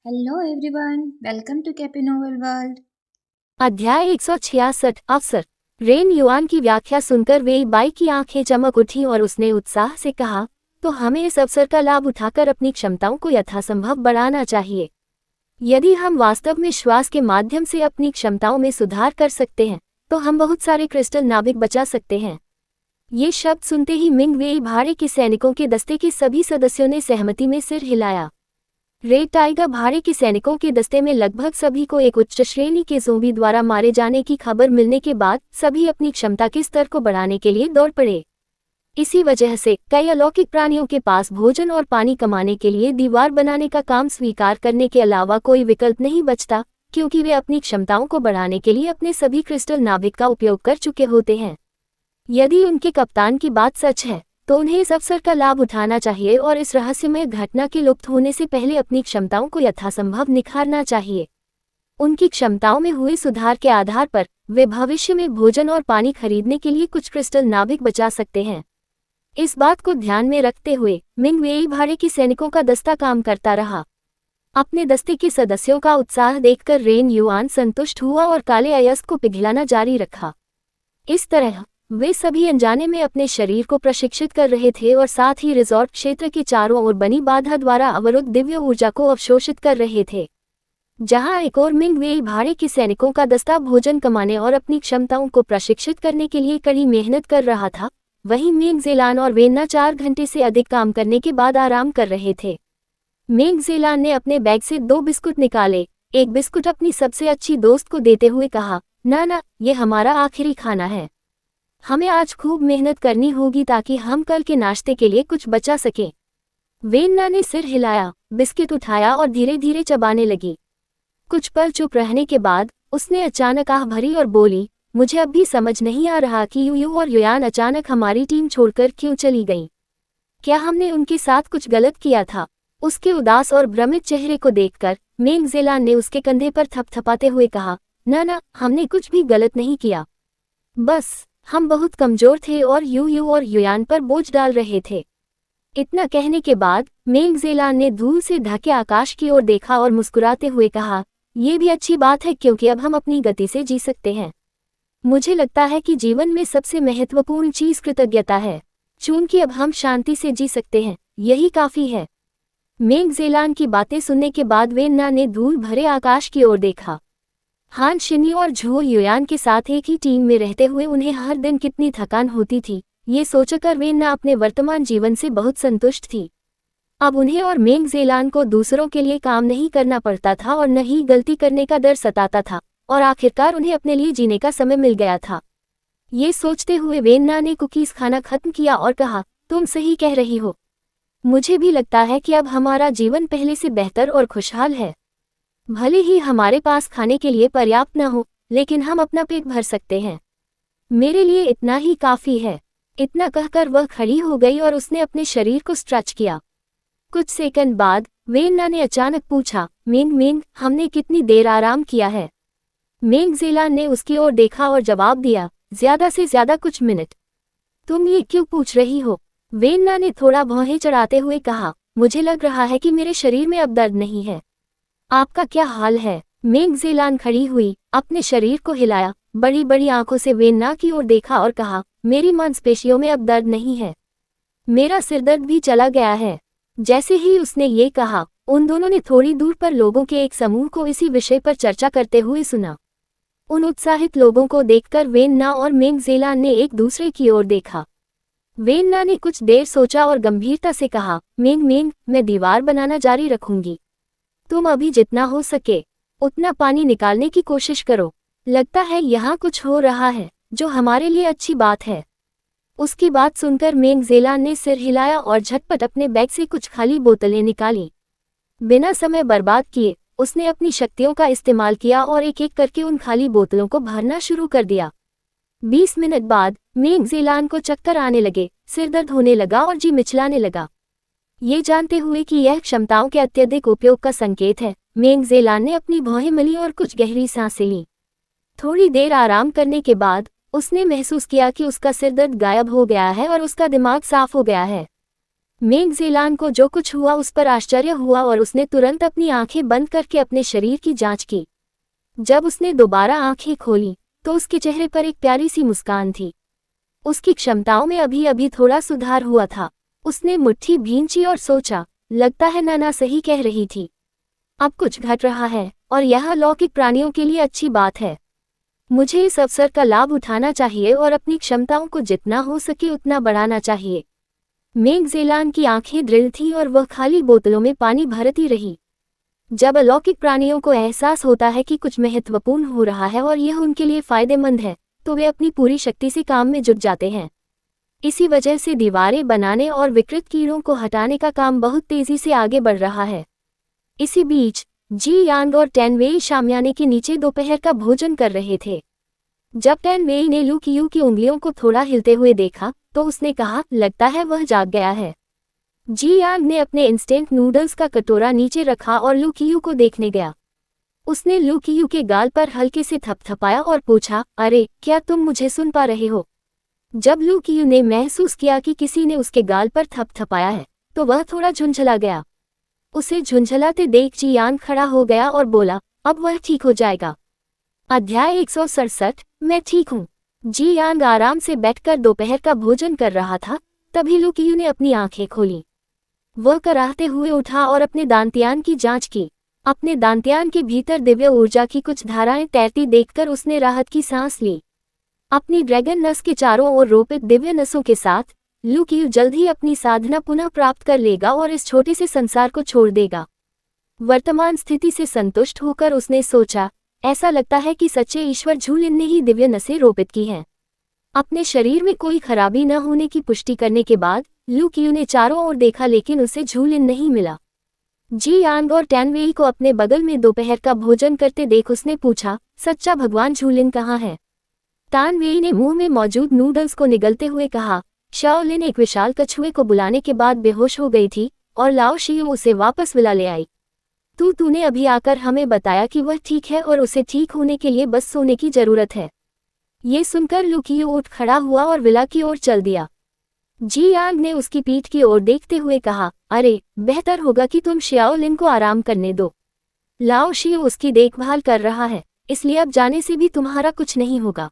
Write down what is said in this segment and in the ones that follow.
Hello everyone, welcome to Kappy novel world. अध्याय 166 अवसर। Rain yuan की व्याख्या सुनकर वेई बाई की आंखें चमक उठी और उसने उत्साह से कहा, तो हमें इस अवसर का लाभ उठाकर अपनी क्षमताओं को यथासंभव बढ़ाना चाहिए। यदि हम वास्तव में श्वास के माध्यम से अपनी क्षमताओं में सुधार कर सकते हैं तो हम बहुत सारे क्रिस्टल नाभिक बचा सकते हैं। ये शब्द सुनते ही मिंग वेई भाड़े के सैनिकों के दस्ते के सभी सदस्यों ने सहमति में सिर हिलाया। रेड टाइगर भाड़े के सैनिकों के दस्ते में लगभग सभी को एक उच्च श्रेणी के ज़ोंबी द्वारा मारे जाने की खबर मिलने के बाद सभी अपनी क्षमता के स्तर को बढ़ाने के लिए दौड़ पड़े। इसी वजह से कई अलौकिक प्राणियों के पास भोजन और पानी कमाने के लिए दीवार बनाने का काम स्वीकार करने के अलावा कोई विकल्प नहीं बचता, क्योंकि वे अपनी क्षमताओं को बढ़ाने के लिए अपने सभी क्रिस्टल नाभिक का उपयोग कर चुके होते हैं। यदि उनके कप्तान की बात सच है तो उन्हें इस अवसर का लाभ उठाना चाहिए और इस रहस्यमय घटना के लुप्त होने से पहले अपनी क्षमताओं को यथासंभव निखारना चाहिए। उनकी क्षमताओं में हुए सुधार के आधार पर वे भविष्य में भोजन और पानी खरीदने के लिए कुछ क्रिस्टल नाभिक बचा सकते हैं। इस बात को ध्यान में रखते हुए मिंग वेई भाड़े के सैनिकों का दस्ता काम करता रहा। अपने दस्ते के सदस्यों का उत्साह देखकर रेन युआन संतुष्ट हुआ और काले अयस्क को पिघलाना जारी रखा। इस तरह वे सभी अनजाने में अपने शरीर को प्रशिक्षित कर रहे थे और साथ ही रिजॉर्ट क्षेत्र के चारों ओर बनी बाधा द्वारा अवरुद्ध दिव्य ऊर्जा को अवशोषित कर रहे थे। जहां एक और मिंग वेई भाड़े के सैनिकों का दस्ता भोजन कमाने और अपनी क्षमताओं को प्रशिक्षित करने के लिए कड़ी मेहनत कर रहा था, वहीं मेंग ज़ेलान और वेन्ना 4 घंटे से अधिक काम करने के बाद आराम कर रहे थे। मेंग ज़ेलान ने अपने बैग से 2 बिस्कुट निकाले। एक बिस्कुट अपनी सबसे अच्छी दोस्त को देते हुए कहा, ना, ये हमारा आखिरी खाना है। हमें आज खूब मेहनत करनी होगी ताकि हम कल के नाश्ते के लिए कुछ बचा सकें। वेन्ना ने सिर हिलाया, बिस्किट उठाया और धीरे धीरे चबाने लगी। कुछ पल चुप रहने के बाद उसने अचानक आह भरी और बोली, मुझे अब भी समझ नहीं आ रहा कि यूयू और युयान अचानक हमारी टीम छोड़कर क्यों चली गईं। क्या हमने उनके साथ कुछ गलत किया था? उसके उदास और भ्रमित चेहरे को देखकर मेंग ज़ेलान ने उसके कंधे पर थपथपाते हुए कहा, ना, हमने कुछ भी गलत नहीं किया। बस हम बहुत कमजोर थे और यूयू और युयान पर बोझ डाल रहे थे। इतना कहने के बाद मेंग ज़ेलान ने धूल से ढके आकाश की ओर देखा और मुस्कुराते हुए कहा, यह भी अच्छी बात है क्योंकि अब हम अपनी गति से जी सकते हैं। मुझे लगता है कि जीवन में सबसे महत्वपूर्ण चीज कृतज्ञता है। चूंकि अब हम शांति से जी सकते हैं, यही काफी है। मेंग ज़ेलान की बातें सुनने के बाद वेन्ना ने धूल भरे आकाश की ओर देखा। हान शिनी और झो युयान के साथ एक ही टीम में रहते हुए उन्हें हर दिन कितनी थकान होती थी, ये सोचकर वेन्ना अपने वर्तमान जीवन से बहुत संतुष्ट थी। अब उन्हें और मेंग ज़ेलान को दूसरों के लिए काम नहीं करना पड़ता था और न ही गलती करने का डर सताता था, और आखिरकार उन्हें अपने लिए जीने का समय मिल गया था। ये सोचते हुए वेन्ना ने कुकीज खाना खत्म किया और कहा, तुम सही कह रही हो। मुझे भी लगता है कि अब हमारा जीवन पहले से बेहतर और खुशहाल है। भले ही हमारे पास खाने के लिए पर्याप्त न हो, लेकिन हम अपना पेट भर सकते हैं। मेरे लिए इतना ही काफी है। इतना कहकर वह खड़ी हो गई और उसने अपने शरीर को स्ट्रेच किया। कुछ सेकंड बाद वेन्ना ने अचानक पूछा, मेंग, हमने कितनी देर आराम किया है? मेंग ज़ेलान ने उसकी ओर देखा और जवाब दिया, ज्यादा से ज्यादा कुछ मिनट। तुम ये क्यों पूछ रही हो? वेन्ना ने थोड़ा भौहें चढ़ाते हुए कहा, मुझे लग रहा है कि मेरे शरीर में अब दर्द नहीं है। आपका क्या हाल है? मेंग ज़ेलान खड़ी हुई, अपने शरीर को हिलाया, बड़ी बड़ी आंखों से वेन्ना की ओर देखा और कहा, मेरी मांसपेशियों में अब दर्द नहीं है। मेरा सिरदर्द भी चला गया है। जैसे ही उसने ये कहा, उन दोनों ने थोड़ी दूर पर लोगों के एक समूह को इसी विषय पर चर्चा करते हुए सुना। उन उत्साहित लोगों को देखकर वेन्ना और मेंग ज़ेलान ने एक दूसरे की ओर देखा। वेन्ना ने कुछ देर सोचा और गंभीरता से कहा, मेंग, मैं दीवार बनाना जारी रखूंगी। तुम अभी जितना हो सके उतना पानी निकालने की कोशिश करो। लगता है यहाँ कुछ हो रहा है, जो हमारे लिए अच्छी बात है। उसकी बात सुनकर मेंग ज़ेलान ने सिर हिलाया और झटपट अपने बैग से कुछ खाली बोतलें निकाली। बिना समय बर्बाद किए उसने अपनी शक्तियों का इस्तेमाल किया और एक एक करके उन खाली बोतलों को भरना शुरू कर दिया। 20 मिनट बाद मेंग ज़ेलान को चक्कर आने लगे, सिरदर्द होने लगा और जी मिचलाने लगा। ये जानते हुए कि यह क्षमताओं के अत्यधिक उपयोग का संकेत है, मेंग ज़ेलान ने अपनी भौहें मली और कुछ गहरी सांसें लीं। थोड़ी देर आराम करने के बाद उसने महसूस किया कि उसका सिरदर्द गायब हो गया है और उसका दिमाग साफ हो गया है। मेगजेलान को जो कुछ हुआ उस पर आश्चर्य हुआ और उसने तुरंत अपनी आंखें बंद करके अपने शरीर की जांच की। जब उसने दोबारा आंखें खोली तो उसके चेहरे पर एक प्यारी सी मुस्कान थी। उसकी क्षमताओं में अभी अभी थोड़ा सुधार हुआ था। उसने मुट्ठी भींची और सोचा, लगता है नाना सही कह रही थी। अब कुछ घट रहा है और यह अलौकिक प्राणियों के लिए अच्छी बात है। मुझे इस अवसर का लाभ उठाना चाहिए और अपनी क्षमताओं को जितना हो सके उतना बढ़ाना चाहिए। मेगजेलान की आंखें दृढ़ थीं और वह खाली बोतलों में पानी भरती रही। जब अलौकिक प्राणियों को एहसास होता है कि कुछ महत्वपूर्ण हो रहा है और यह उनके लिए फायदेमंद है, तो वे अपनी पूरी शक्ति से काम में जुट जाते हैं। इसी वजह से दीवारें बनाने और विकृत कीड़ों को हटाने का काम बहुत तेजी से आगे बढ़ रहा है। इसी बीच जी यांग और टैनवेई शामियाने के नीचे दोपहर का भोजन कर रहे थे। जब टैनवेई ने लू कियू की उंगलियों को थोड़ा हिलते हुए देखा तो उसने कहा, लगता है वह जाग गया है। जी यांग ने अपने इंस्टेंट नूडल्स का कटोरा नीचे रखा और लू कियू को देखने गया। उसने लू कियू के गाल पर हल्के से थपथपाया और पूछा, अरे क्या तुम मुझे सुन पा रहे हो? जब लू कियू ने महसूस किया कि किसी ने उसके गाल पर थपथपाया है तो वह थोड़ा झुंझला गया। उसे झुंझलाते देख जी यांग खड़ा हो गया और बोला, अब वह ठीक हो जाएगा। अध्याय 167, मैं ठीक हूँ। जी यांग आराम से बैठकर दोपहर का भोजन कर रहा था, तभी लू कियू ने अपनी आंखें खोली। वह कराहते हुए उठा और अपने दांतियान की जांच की। अपने दांतियान के भीतर दिव्य ऊर्जा की कुछ धाराएं तैरती देखकर उसने राहत की सांस ली। अपनी ड्रैगन नस के चारों ओर रोपित दिव्य नसों के साथ लू कियू जल्द ही अपनी साधना पुनः प्राप्त कर लेगा और इस छोटे से संसार को छोड़ देगा। वर्तमान स्थिति से संतुष्ट होकर उसने सोचा, ऐसा लगता है कि सच्चे ईश्वर झूलिन ने ही दिव्य नसें रोपित की हैं। अपने शरीर में कोई खराबी न होने की पुष्टि करने के बाद लू कियू ने चारों ओर देखा, लेकिन उसे झूलिन नहीं मिला। जी यांग और टैनवेई को अपने बगल में दोपहर का भोजन करते देख उसने पूछा, सच्चा भगवान झूलिन कहाँ है? टैनवेई ने मुंह में मौजूद नूडल्स को निगलते हुए कहा, शाओलिन एक विशाल कछुए को बुलाने के बाद बेहोश हो गई थी और लाओ शियू उसे वापस बुला ले आई। तूने अभी आकर हमें बताया कि वह ठीक है और उसे ठीक होने के लिए बस सोने की जरूरत है। ये सुनकर लू कियू उठ खड़ा हुआ और विला की ओर चल दिया। जी यांग ने उसकी पीठ की ओर देखते हुए कहा, अरे बेहतर होगा कि तुम शाओलिन को आराम करने दो। लाओ शियू उसकी देखभाल कर रहा है, इसलिए अब जाने से भी तुम्हारा कुछ नहीं होगा।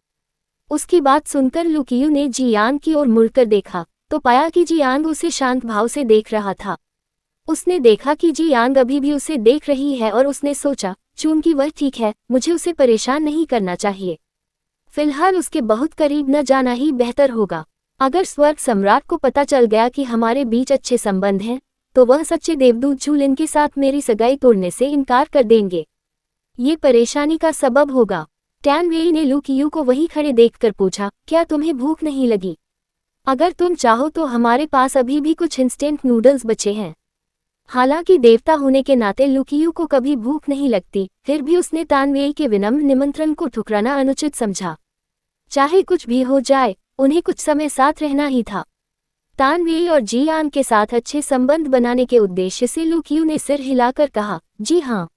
उसकी बात सुनकर लू कियू ने जी यांग की ओर मुड़कर देखा तो पाया कि जी यांग उसे शांत भाव से देख रहा था। उसने देखा कि जी यांग अभी भी उसे देख रही है और उसने सोचा, चूंकि वह ठीक है, मुझे उसे परेशान नहीं करना चाहिए। फिलहाल उसके बहुत करीब न जाना ही बेहतर होगा। अगर स्वर्ग सम्राट को पता चल गया कि हमारे बीच अच्छे संबंध हैं, तो वह सच्चे देवदूत झूलिन के साथ मेरी सगाई तोड़ने से इनकार कर देंगे। ये परेशानी का सबब होगा। टैनवेई ने लू कियू को वहीं खड़े देखकर पूछा, क्या तुम्हें भूख नहीं लगी? अगर तुम चाहो तो हमारे पास अभी भी कुछ इंस्टेंट नूडल्स बचे हैं। हालांकि देवता होने के नाते लू कियू को कभी भूख नहीं लगती, फिर भी उसने टैनवेई के विनम्र निमंत्रण को ठुकराना अनुचित समझा। चाहे कुछ भी हो जाए, उन्हें कुछ समय साथ रहना ही था। टैनवेई और जी यांग के साथ अच्छे संबंध बनाने के उद्देश्य से लू कियू ने सिर हिलाकर कहा, जी हाँ।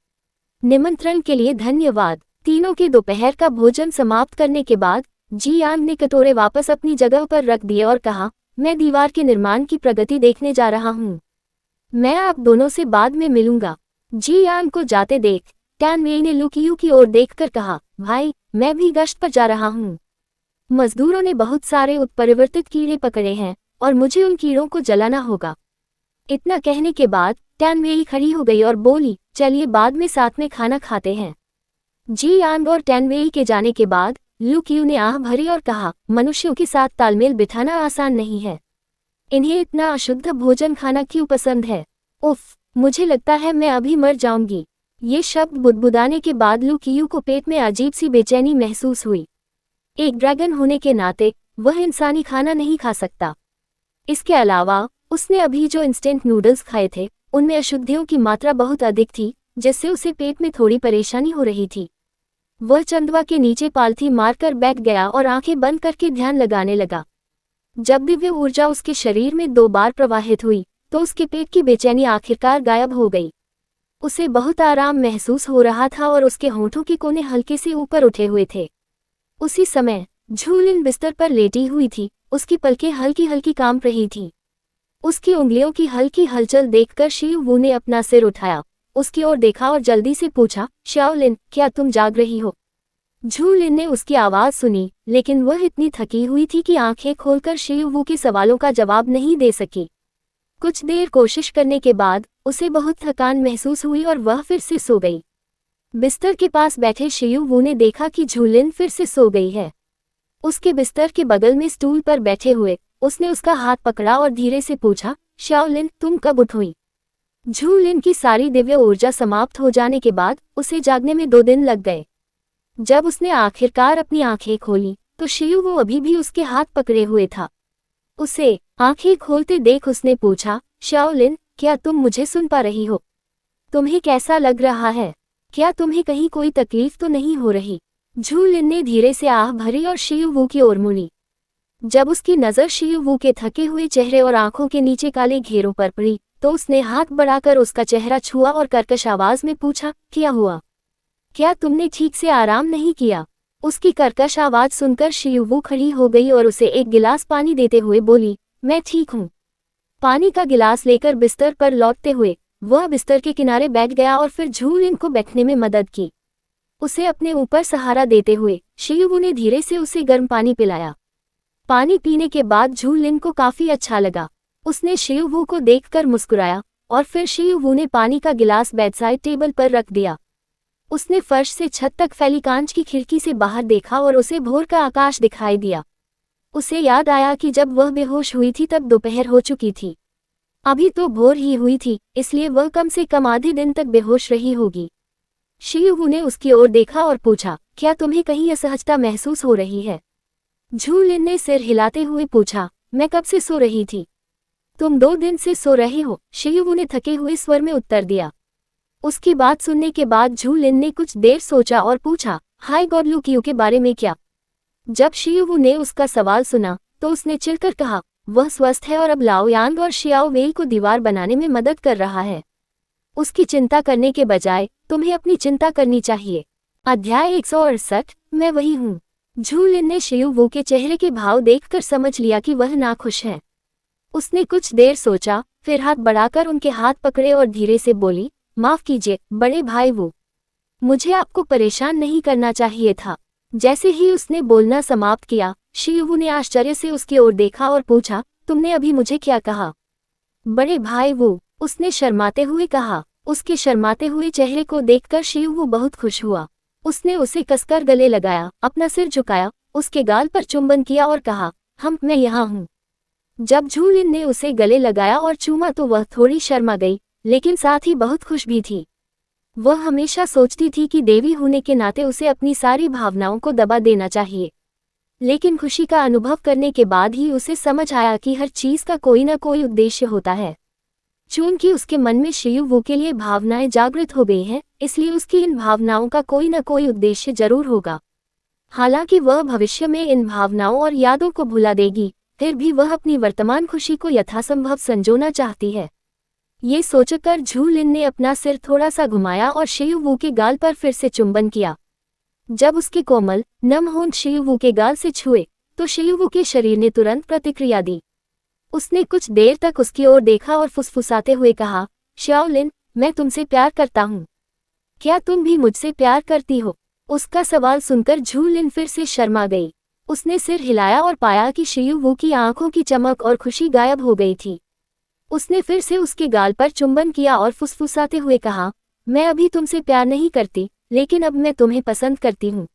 निमंत्रण के लिए धन्यवाद। तीनों के दोपहर का भोजन समाप्त करने के बाद जी यांग ने कटोरे वापस अपनी जगह पर रख दिए और कहा, मैं दीवार के निर्माण की प्रगति देखने जा रहा हूँ। मैं आप दोनों से बाद में मिलूंगा। जी यांग को जाते देख टैनवेई ने लू कियू की ओर देखकर कहा, भाई मैं भी गश्त पर जा रहा हूँ। मजदूरों ने बहुत सारे उत्परिवर्तित कीड़े पकड़े हैं और मुझे उन कीड़ों को जलाना होगा। इतना कहने के बाद टैनवेई खड़ी हो गई और बोली, चलिए बाद में साथ में खाना खाते हैं। जी यांग और टैनवेई के जाने के बाद लू कियू ने आह भरी और कहा, मनुष्यों के साथ तालमेल बिठाना आसान नहीं है। इन्हें इतना अशुद्ध भोजन खाना क्यों पसंद है? उफ, मुझे लगता है मैं अभी मर जाऊंगी। ये शब्द बुदबुदाने के बाद लू कियू को पेट में अजीब सी बेचैनी महसूस हुई। एक ड्रैगन होने के नाते वह इंसानी खाना नहीं खा सकता। इसके अलावा उसने अभी जो इंस्टेंट नूडल्स खाए थे उनमें अशुद्धियों की मात्रा बहुत अधिक थी, जिससे उसे पेट में थोड़ी परेशानी हो रही थी। वह चंदवा के नीचे पालथी मारकर बैठ गया और आंखें बंद करके ध्यान लगाने लगा। जब दिव्य ऊर्जा उसके शरीर में 2 बार प्रवाहित हुई तो उसके पेट की बेचैनी आखिरकार गायब हो गई। उसे बहुत आराम महसूस हो रहा था और उसके होंठों के कोने हल्के से ऊपर उठे हुए थे। उसी समय झूलिन बिस्तर पर लेटी हुई थी, उसकी पलकें हल्की हल्की कांप रही थीं। उसकी उंगलियों की हल्की हलचल देखकर शियू वू ने अपना सिर उठाया, उसकी ओर देखा और जल्दी से पूछा, शाओलिन, क्या तुम जाग रही हो? झू लिन ने उसकी आवाज सुनी, लेकिन वह इतनी थकी हुई थी कि आंखें खोलकर शियू वू के सवालों का जवाब नहीं दे सकी। कुछ देर कोशिश करने के बाद उसे बहुत थकान महसूस हुई और वह फिर से सो गई। बिस्तर के पास बैठे शियू वू ने देखा कि झू लिन फिर से सो गई है। उसके बिस्तर के बगल में स्टूल पर बैठे हुए उसने उसका हाथ पकड़ा और धीरे से पूछा, शाओलिन, तुम कब उठी? झू लिन की सारी दिव्य ऊर्जा समाप्त हो जाने के बाद उसे जागने में 2 दिन लग गए। जब उसने आखिरकार अपनी आंखें खोली तो शियू वो अभी भी उसके हाथ पकड़े हुए था। उसे आंखें खोलते देख उसने पूछा, शाओलिन, क्या तुम मुझे सुन पा रही हो? तुम्हें कैसा लग रहा है? क्या तुम्हें कहीं कोई तकलीफ तो नहीं हो रही? झू लिन ने धीरे से आह भरी और शियू वू की ओर मुड़ी। जब उसकी नज़र शियू वू के थके हुए चेहरे और आंखों के नीचे काले घेरों पर पड़ी तो उसने हाथ बढ़ाकर उसका चेहरा छुआ और कर्कश आवाज में पूछा, क्या हुआ? क्या तुमने ठीक से आराम नहीं किया? उसकी कर्कश आवाज सुनकर शियू वू खड़ी हो गई और उसे एक गिलास पानी देते हुए बोली, मैं ठीक हूँ। पानी का गिलास लेकर बिस्तर पर लौटते हुए वह बिस्तर के किनारे बैठ गया और फिर झू लिन को बैठने में मदद की। उसे अपने ऊपर सहारा देते हुए शियू वू ने धीरे से उसे गर्म पानी पिलाया। पानी पीने के बाद झू लिन को काफी अच्छा लगा। उसने शियू वू को देखकर मुस्कुराया और फिर शियू वू ने पानी का गिलास बेडसाइड टेबल पर रख दिया। उसने फर्श से छत तक फैली कांच की खिड़की से बाहर देखा और उसे भोर का आकाश दिखाई दिया। उसे याद आया कि जब वह बेहोश हुई थी तब दोपहर हो चुकी थी। अभी तो भोर ही हुई थी, इसलिए वह कम से कम आधे दिन तक बेहोश रही होगी। शियू वू ने उसकी ओर देखा और पूछा, क्या तुम्हें कहीं असहजता महसूस हो रही है? झू लिन ने सिर हिलाते हुए पूछा, मैं कब से सो रही थी? तुम 2 दिन से सो रहे हो, शियू वू ने थके हुए स्वर में उत्तर दिया। उसकी बात सुनने के बाद झू लिन ने कुछ देर सोचा और पूछा, हाय गॉड लू कियू के बारे में क्या? जब शियू वू ने उसका सवाल सुना तो उसने चिढ़कर कहा, वह स्वस्थ है और अब लाओ यांग और शियाओ वेई को दीवार बनाने में मदद कर रहा है। उसकी चिंता करने के बजाय तुम्हें अपनी चिंता करनी चाहिए। अध्याय 168, मैं वही हूँ। झू लिन ने शियू वू के चेहरे के भाव देखकर समझ लिया कि वह नाखुश है। उसने कुछ देर सोचा, फिर हाथ बढ़ाकर उनके हाथ पकड़े और धीरे से बोली, माफ कीजिए बड़े भाई वू, मुझे आपको परेशान नहीं करना चाहिए था। जैसे ही उसने बोलना समाप्त किया शियू वू ने आश्चर्य से उसकी ओर देखा और पूछा, तुमने अभी मुझे क्या कहा? बड़े भाई वू, उसने शर्माते हुए कहा। उसके शर्माते हुए चेहरे को देखकर शियू वू बहुत खुश हुआ। उसने उसे कसकर गले लगाया, अपना सिर झुकाया, उसके गाल पर चुंबन किया और कहा, मैं यहाँ हूँ। जब झू लिन ने उसे गले लगाया और चूमा तो वह थोड़ी शर्मा गई, लेकिन साथ ही बहुत खुश भी थी। वह हमेशा सोचती थी कि देवी होने के नाते उसे अपनी सारी भावनाओं को दबा देना चाहिए, लेकिन खुशी का अनुभव करने के बाद ही उसे समझ आया कि हर चीज का कोई न कोई उद्देश्य होता है। चूंकि उसके मन में शियू वू के लिए भावनाएं जागृत हो गई हैं, इसलिए उसकी इन भावनाओं का कोई न कोई उद्देश्य जरूर होगा। हालांकि वह भविष्य में इन भावनाओं और यादों को भुला देगी, फिर भी वह अपनी वर्तमान खुशी को यथासंभव संजोना चाहती है। ये सोचकर झू लिन ने अपना सिर थोड़ा सा घुमाया और शियू वू के गाल पर फिर से चुंबन किया। जब उसके कोमल नम होंठ शियू वू के गाल से छुए तो शियू वू के शरीर ने तुरंत प्रतिक्रिया दी। उसने कुछ देर तक उसकी ओर देखा और फुसफुसाते हुए कहा, शाओलिन, मैं तुमसे प्यार करता हूँ। क्या तुम भी मुझसे प्यार करती हो? उसका सवाल सुनकर झू लिन फिर से शर्मा गई। उसने सिर हिलाया और पाया कि शियू वू की आंखों की चमक और खुशी गायब हो गई थी। उसने फिर से उसके गाल पर चुंबन किया और फुसफुसाते हुए कहा, मैं अभी तुमसे प्यार नहीं करती, लेकिन अब मैं तुम्हें पसंद करती हूँ।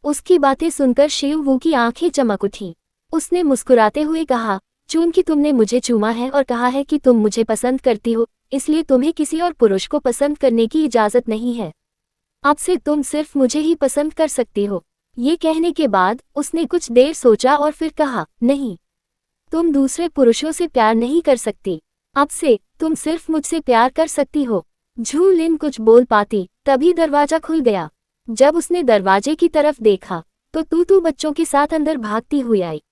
उसकी बातें सुनकर शियू वू की आंखें चमक उठी। उसने मुस्कुराते हुए कहा, चूंकि तुमने मुझे चूमा है और कहा है कि तुम मुझे पसंद करती हो, इसलिए तुम्हें किसी और पुरुष को पसंद करने की इजाजत नहीं है। अब से तुम सिर्फ मुझे ही पसंद कर सकती हो। ये कहने के बाद उसने कुछ देर सोचा और फिर कहा, नहीं, तुम दूसरे पुरुषों से प्यार नहीं कर सकती। अब से तुम सिर्फ मुझसे प्यार कर सकती हो। झू लिन कुछ बोल पाती तभी दरवाजा खुल गया। जब उसने दरवाजे की तरफ देखा तो तूतू बच्चों के साथ अंदर भागती हुई आई।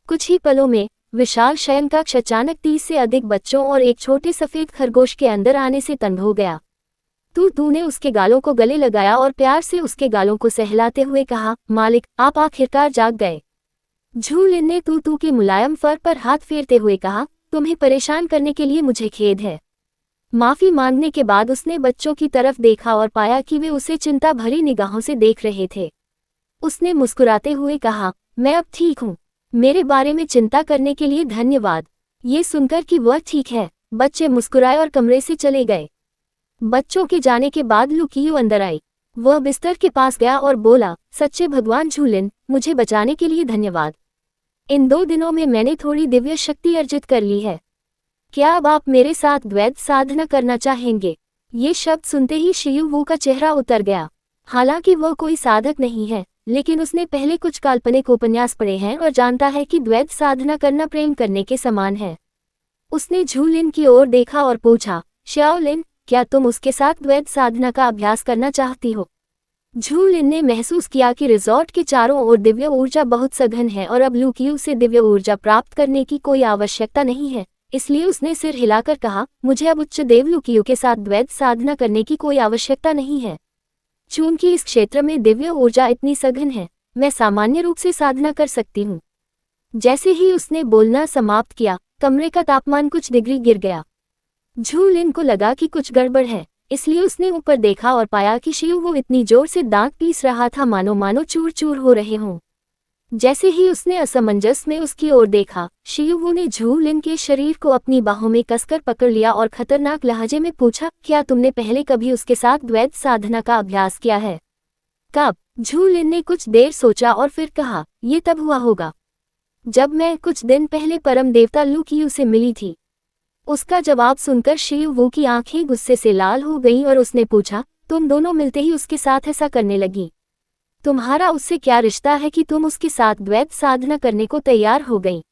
कुछ ही पलों में विशाल शयनकक्ष अचानक 30 से अधिक बच्चों और एक छोटे सफेद खरगोश के अंदर आने से तंग हो गया। तू ने उसके गालों को गले लगाया और प्यार से उसके गालों को सहलाते हुए कहा, मालिक, आप आखिरकार जाग गए। झू लिन ने तू के मुलायम फर पर हाथ फेरते हुए कहा, तुम्हें परेशान करने के लिए मुझे खेद है। माफी मांगने के बाद उसने बच्चों की तरफ देखा और पाया कि वे उसे चिंता भरी निगाहों से देख रहे थे। उसने मुस्कुराते हुए कहा, मैं अब ठीक हूँ। मेरे बारे में चिंता करने के लिए धन्यवाद। ये सुनकर कि वह ठीक है, बच्चे मुस्कुराए और कमरे से चले गए। बच्चों के जाने के बाद लुकियो अंदर आई। वह बिस्तर के पास गया और बोला, सच्चे भगवान झूलिन, मुझे बचाने के लिए धन्यवाद। इन 2 दिनों में मैंने थोड़ी दिव्य शक्ति अर्जित कर ली है। क्या अब आप मेरे साथ द्वैत साधना करना चाहेंगे? ये शब्द सुनते ही शियुवू का चेहरा उतर गया। हालांकि वह कोई साधक नहीं है, लेकिन उसने पहले कुछ काल्पनिक उपन्यास पढ़े हैं और जानता है कि द्वैत साधना करना प्रेम करने के समान है। उसने झूलिन की ओर देखा और पूछा, शाओलिन, क्या तुम उसके साथ द्वैत साधना का अभ्यास करना चाहती हो? झूलिन ने महसूस किया कि रिजॉर्ट के चारों ओर दिव्य ऊर्जा बहुत सघन है और अब लुकियो से दिव्य ऊर्जा प्राप्त करने की कोई आवश्यकता नहीं है, इसलिए उसने सिर हिलाकर कहा, मुझे अब उच्च देव लुकियो के साथ द्वैत साधना करने की कोई आवश्यकता नहीं है। चूंकि इस क्षेत्र में दिव्य ऊर्जा इतनी सघन है, मैं सामान्य रूप से साधना कर सकती हूँ। जैसे ही उसने बोलना समाप्त किया, कमरे का तापमान कुछ डिग्री गिर गया। झूलिन को लगा कि कुछ गड़बड़ है, इसलिए उसने ऊपर देखा और पाया कि शियुवू इतनी जोर से दांत पीस रहा था मानो चूर चूर हो रहे हों। जैसे ही उसने असमंजस में उसकी ओर देखा, शियुवू ने झूलिन के शरीर को अपनी बाहों में कसकर पकड़ लिया और खतरनाक लहजे में पूछा, क्या तुमने पहले कभी उसके साथ द्वैत साधना का अभ्यास किया है? कब? झूलिन ने कुछ देर सोचा और फिर कहा, ये तब हुआ होगा जब मैं कुछ दिन पहले परम देवता लुकियो से मिली थी। उसका जवाब सुनकर शियुवू की आंखें गुस्से से लाल हो गईं और उसने पूछा, तुम दोनों मिलते ही उसके साथ ऐसा करने लगी? तुम्हारा उससे क्या रिश्ता है कि तुम उसके साथ द्वैत साधना करने को तैयार हो गई?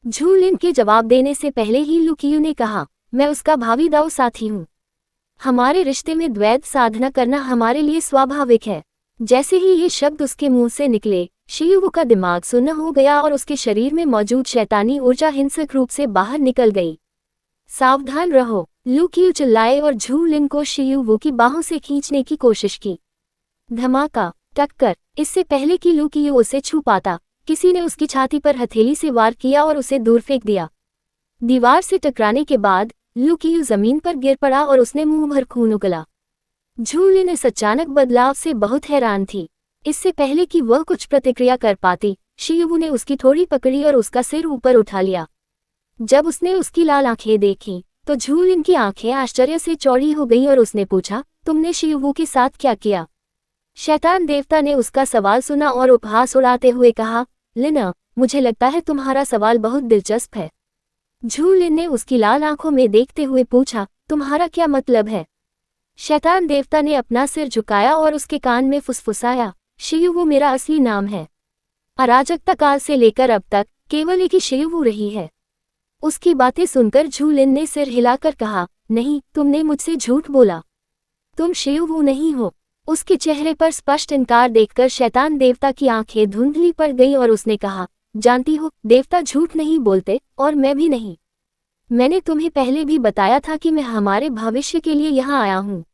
झूलिन के जवाब देने से पहले ही लुकियो ने कहा, मैं उसका भावी दाव साथी हूँ। हमारे रिश्ते में द्वैत साधना करना हमारे लिए स्वाभाविक है। जैसे ही ये शब्द उसके मुंह से निकले, शियुवू का दिमाग सुन्न हो गया और उसके शरीर में मौजूद शैतानी ऊर्जा हिंसक रूप से बाहर निकल गई। सावधान रहो, लुकियो चिल्लाए और झूलिन को शियुवू की बाहों से खींचने की कोशिश की। धमाका, टक्कर। इससे पहले कि लुकियो उसे छू पाता, किसी ने उसकी छाती पर हथेली से वार किया और उसे दूर फेंक दिया। दीवार से टकराने के बाद लुकियो जमीन पर गिर पड़ा और उसने मुंह भर खून उगला। झूलिन इस अचानक बदलाव से बहुत हैरान थी। इससे पहले कि वह कुछ प्रतिक्रिया कर पाती, शियुवू ने उसकी थोड़ी पकड़ी और उसका सिर ऊपर उठा लिया। जब उसने उसकी लाल आंखें देखीं, तो झूलिन की आंखें आश्चर्य से चौड़ी हो गईं और उसने पूछा, तुमने शियुवू के साथ क्या किया? शैतान देवता ने उसका सवाल सुना और उपहास उड़ाते हुए कहा, लिना, मुझे लगता है तुम्हारा सवाल बहुत दिलचस्प है। झूलिन ने उसकी लाल आंखों में देखते हुए पूछा, तुम्हारा क्या मतलब है? शैतान देवता ने अपना सिर झुकाया और उसके कान में फुसफुसाया, शियुवू मेरा असली नाम है। अराजकता काल से लेकर अब तक केवल एक ही शियुवू रही है। उसकी बातें सुनकर झूलिन ने सिर हिलाकर कहा, नहीं, तुमने मुझसे झूठ बोला। तुम शियुवू नहीं हो। उसके चेहरे पर स्पष्ट इनकार देखकर शैतान देवता की आंखें धुंधली पड़ गईं और उसने कहा, जानती हो, देवता झूठ नहीं बोलते और मैं भी नहीं। मैंने तुम्हें पहले भी बताया था कि मैं हमारे भविष्य के लिए यहाँ आया हूँ,